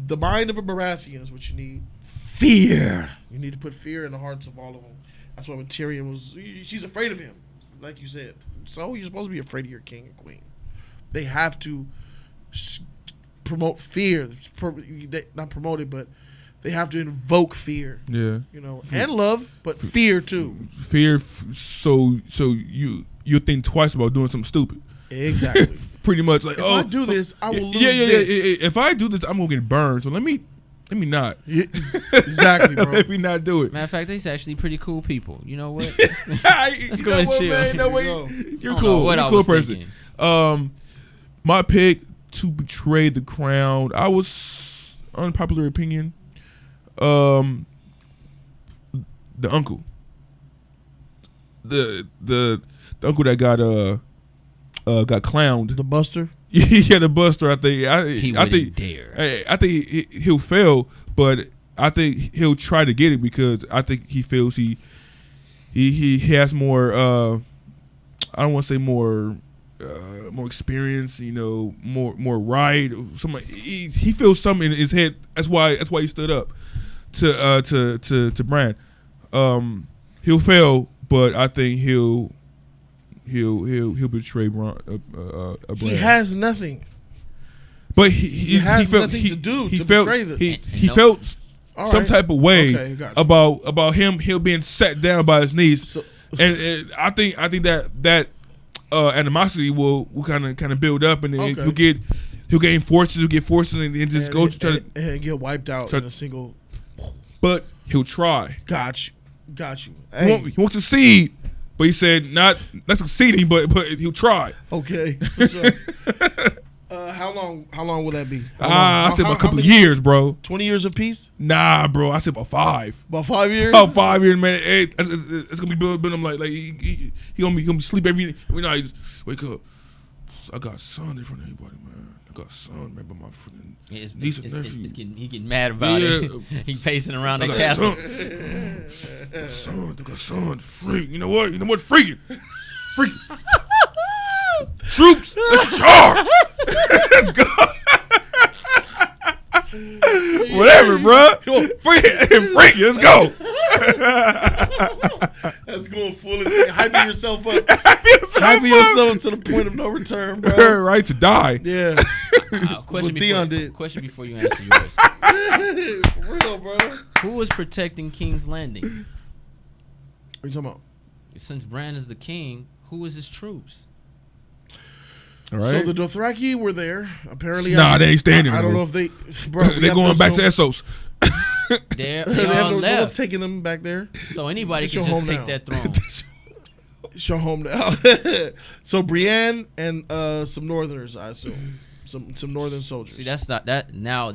The mind of a Baratheon is what you need. Fear. You need to put fear in the hearts of all of them. That's why when Tyrion she's afraid of him, like you said. So you're supposed to be afraid of your king and queen. They have to promote fear. Not promote it, but they have to invoke fear. Yeah. And love, but fear too. Fear, so you think twice about doing something stupid. Exactly. Pretty much like, if I do this, I will lose this. If I do this, I'm gonna get burned. So let me not. Exactly, bro. Let me not do it. Matter of fact, they's actually pretty cool people. You know what? Let's go and chill. Man, no way. You're cool. What You're a cool person. My pick to betray the crown. I was unpopular opinion. The uncle. The uncle that got clowned. The Buster? Yeah, the Buster. I think he wouldn't dare. I think he'll fail, but I think he'll try to get it because I think he feels he has more. I don't want to say more experience. More right. He feels something in his head. That's why he stood up to Bran. He'll fail, but I think he'll betray Bran. He has nothing. But he has nothing to do to betray them. He felt some type of way about him being sat down by his niece, and I think that animosity will kind of build up, and then he'll get forces, and just go try to get wiped out in a single. But he'll try. Got you. Hey. He won't succeed. But he said not succeeding, but he'll try. Okay. For sure. How long will that be? I said about a couple of years, bro. 20 years of peace? Nah, bro. I said about 5. About 5 years? About 5 years, man. It's gonna be building him like he gonna be sleep every night. He just wake up. I got son in front of everybody, man. I got son, man, but my freaking niece and nephew. He getting mad about it. He pacing around the castle. I got son, freak. You know what? Freaking. Troops, let's charge. Let's go. Whatever, bro. Freaking, let's go. That's going full of hyping yourself up. Hyping yourself to the point of no return, bro. Right to die. Yeah. Question Theon did. Question before you answer yours. For real, bro. Who was protecting King's Landing? What are you talking about? Since Bran is the king, who was his troops? All right. So the Dothraki were there. Apparently, they ain't standing. I don't know if they. Bro, they're going back to Essos. They have all no left. one's taking them back there. So anybody can just take that throne. Show home now. So Brienne and some Northerners, I assume, some Northern soldiers. See, that's not that. Now,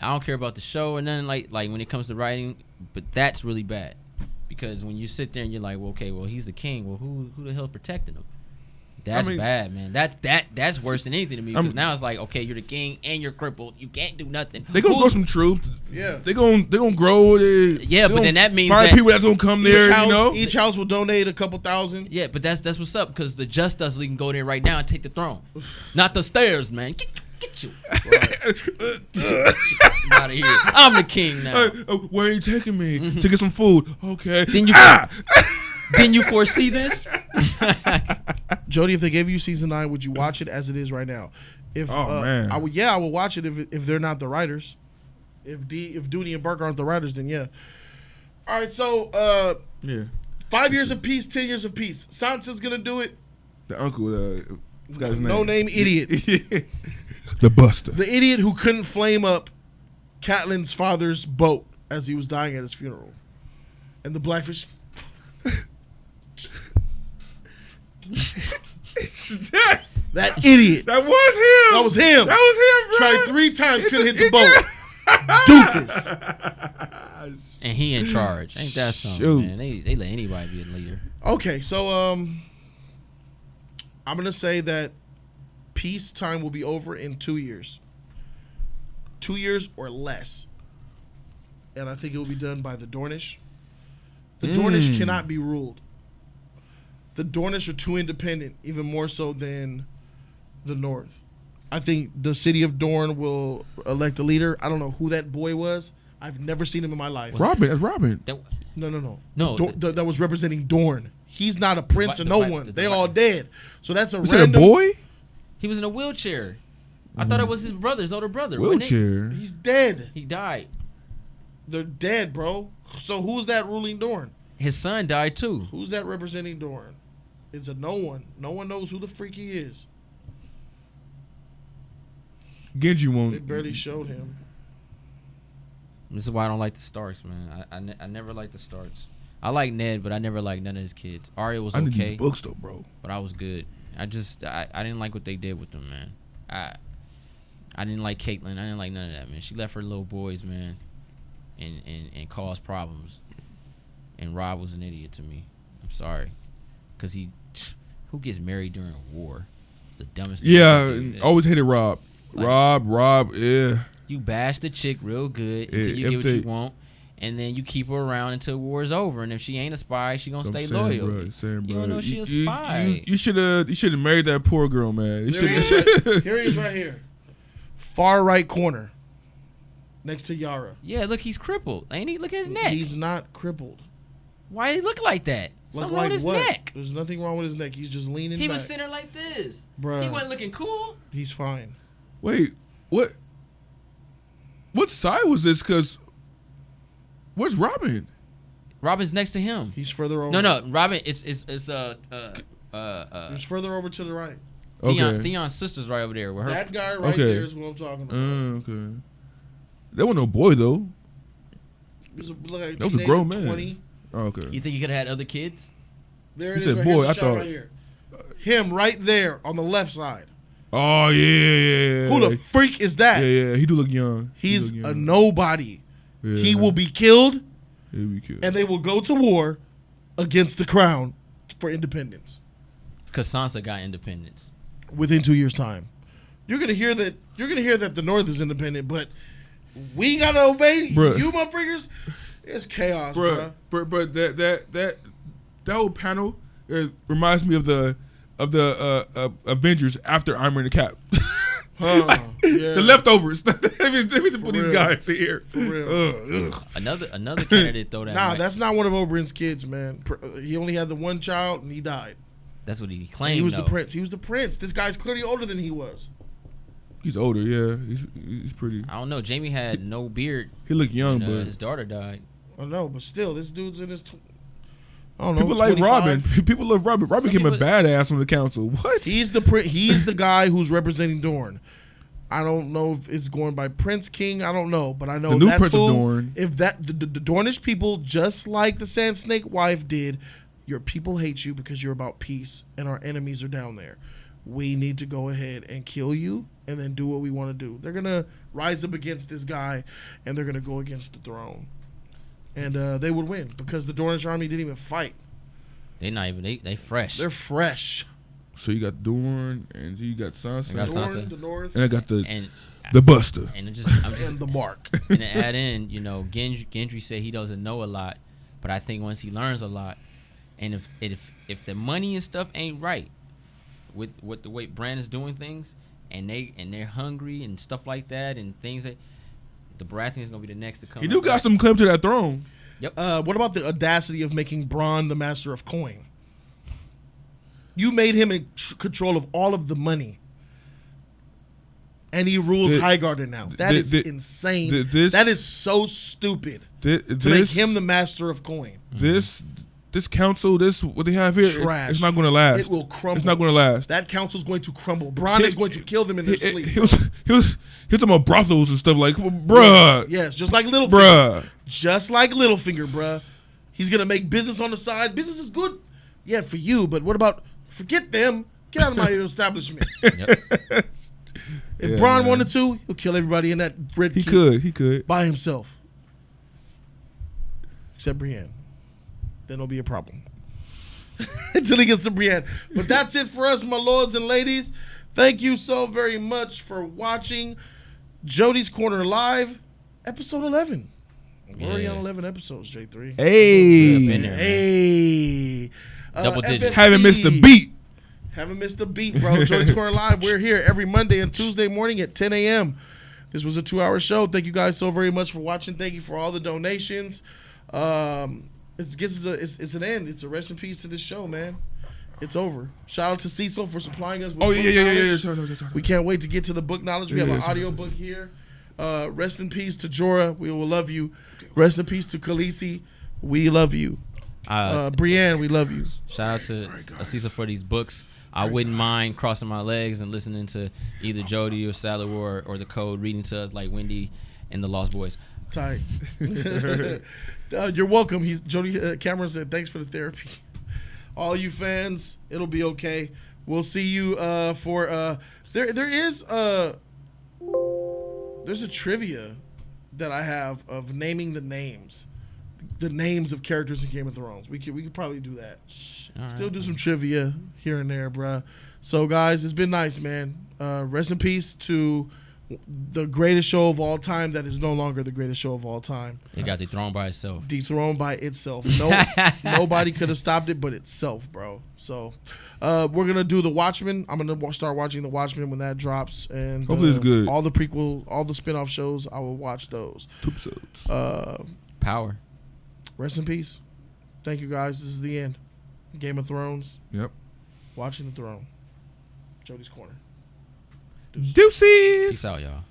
I don't care about the show or nothing like when it comes to writing, but that's really bad because when you sit there and you're like, well, okay, well, he's the king. Well, who the hell's protecting him? That's bad, man. That's worse than anything to me, because now it's like, okay, you're the king and you're crippled. You can't do nothing. They gonna grow some troops. Yeah, they gonna grow. But then that means find that people that's gonna come there. Each house will donate a couple thousand. Yeah, but that's what's up, because the Just Us League can go there right now and take the throne, not the stairs, man. Get you. Get out of here. I'm the king now. Where are you taking me? To get some food. Okay. Didn't you foresee this? Jody, if they gave you season 9, would you watch it as it is right now? Man, I would. Yeah, I would watch it if they're not the writers. If Dooney and Burke aren't the writers, then yeah. All right, so 5 years of peace, 10 years of peace. Sansa's gonna do it. The uncle, forgot his name. No name idiot. The Buster. The idiot who couldn't flame up Catelyn's father's boat as he was dying at his funeral, and the Blackfish. That idiot. That was him. That was him. Bro. Tried 3 times, couldn't hit the boat. Doofus. And he in charge. Ain't that something, man? They let anybody be a leader. Okay, so I'm gonna say that peacetime will be over in 2 years. 2 years or less. And I think it will be done by the Dornish. The Dornish cannot be ruled. The Dornish are too independent, even more so than the North. I think the city of Dorne will elect a leader. I don't know who that boy was. I've never seen him in my life. Robin. That's Robin. No. No. That was representing Dorne. He's not a prince or no one. They all dead. So that's a Was random. it a boy? He was in a wheelchair. I thought it was his older brother. Wheelchair. He's dead. He died. They're dead, bro. So who's that ruling Dorne? His son died too. Who's that representing Dorne? It's a no one. No one knows who the freak he is. Genji won't. They barely showed him. This is why I don't like the Starks, man. I never liked the Starks. I like Ned, but I never liked none of his kids. Arya was I need okay, these books though, bro. but I was good. I didn't like what they did with them, man. I didn't like Caitlyn. I didn't like none of that, man. She left her little boys, man, and caused problems. And Rob was an idiot to me. I'm sorry, because who gets married during a war? It's the dumbest thing. Yeah, always hated Rob. Like, Rob, yeah. You bash the chick real good until you get what you want, and then you keep her around until war's over. And if she ain't a spy, she gonna stay loyal. Bro, you don't know she a spy. You should have married that poor girl, man. Here he is right here. Far right corner. Next to Yara. Yeah, look, he's crippled. Ain't he? Look at his neck. He's not crippled. Why did he look like that? Something wrong with his neck. There's nothing wrong with his neck. He's just leaning He back. was sitting there like this. Bruh. He wasn't looking cool. He's fine. Wait, what? What side was this? Cause where's Robin? Robin's next to him. He's further over. No, Robin. It's He's further over to the right. Theon's sister's right over there. With her. That guy right there is what I'm talking about. Okay. That wasn't no boy though. He was like that was a grown man. 20. Oh, okay. You think he could have had other kids? There You it said is. Right boy, here. I Shot thought- right here. Him right there on the left side. Oh yeah. Who the freak is that? Yeah. He do look young. He's look a young. nobody. Yeah. He will be killed, He'll be killed. and they will go to war against the crown for independence Because Sansa got independence. within 2 years' time. You're gonna hear that. You're gonna hear that the North is independent, but we gotta obey Bruh. you, motherfuckers. It's chaos, bro. But that whole panel reminds me of the Avengers after Iron Man and Cap. Yeah. The leftovers. Let me put For these real. guys here. For real. Ugh. Another candidate though that Nah, might- that's not one of Oberyn's kids, man. He only had the one child, and he died. that's what he claimed. He was though. the prince. He was the prince. This guy's clearly older than he was. He's older, yeah. He's pretty. I don't know. Jamie had no beard. He looked young, and, but his daughter died. I know, but still, this dude's in his. I don't know. people like 25. Robin. People love Robin. Robin Some became a people- badass on the council. What? He's the He's the guy who's representing Dorne. I don't know if it's going by Prince King. I don't know, but I know The new that Prince of fool, Dorne. If that the Dornish people, just like the Sand Snake wife did, your people hate you because you're about peace, and our enemies are down there. We need to go ahead and kill you, and then do what we want to do. They're gonna rise up against this guy, and they're gonna go against the throne. and they would win because the Dornish army didn't even fight. They not even they fresh. They're fresh. So you got Dorne, and you got Sansa. I got Sansa. Dorne, the North, And I got the and Buster. and I'm just and the Mark. and to add in, Gendry said he doesn't know a lot, but I think once he learns a lot, and if the money and stuff ain't right, with the way Bran is doing things, and they're hungry and stuff like that, and things that the Baratheon is gonna be the next to come. He do got some claim to that throne. Yep. What about the audacity of making Bronn the master of coin? You made him in control of all of the money. And he rules Highgarden now. That is insane. That is so stupid to make him the master of coin. This council, what they have here, Trash. it's not going to last. It will crumble. It's not going to last. That council's going to crumble. Bronn is going to kill them in their sleep. He was talking about brothels and stuff like, bruh. Yes, just like Littlefinger. Bruh. Just like Littlefinger, bruh. He's going to make business on the side. Business is good. Yeah, for you, but what about, forget them. Get out of my establishment. Yep. If Bronn wanted to, he'll kill everybody in that red He keep could. by himself. Except Brienne. Then it'll be a problem. Until he gets to Brienne. But that's it for us, my lords and ladies. Thank you so very much for watching Jody's Corner Live, episode 11. We're already on 11 episodes, J3. Hey. Been there, Hey. Double digits. Haven't missed a beat. Haven't missed a beat, bro. Jody's Corner Live. We're here every Monday and Tuesday morning at 10 a.m. This was a 2-hour show. Thank you guys so very much for watching. Thank you for all the donations. It's an end. It's a rest in peace to this show, man. It's over. Shout out to Cecil for supplying us with book knowledge. Sorry. We can't wait to get to the book knowledge. We have an sorry. audio book here. Rest in peace to Jorah. We will love you. Rest in peace to Khaleesi. We love you. Brienne, we love you. Shout out to Cecil for these books. I wouldn't mind crossing my legs and listening to either Jody or Sally or the Code reading to us like Wendy and the Lost Boys. Tight. You're welcome. Jody Cameron said, thanks for the therapy. All you fans, it'll be okay. We'll see you for there's a trivia that I have of naming the names of characters in Game of Thrones. We could probably do that. Still do some trivia here and there, bruh. So guys, it's been nice, man. Rest in peace to the greatest show of all time that is no longer the greatest show of all time. It got dethroned by itself. Dethroned by itself. Nobody could have stopped it but itself, bro. So we're going to do The Watchmen. I'm going to start watching The Watchmen when that drops. And hopefully it's good. All the prequel, all the spinoff shows, I will watch those. 2 episodes. Power. Rest in peace. Thank you, guys. This is the end. Game of Thrones. Yep. Watching the Throne. Jody's Corner. Deuces. Peace out, y'all.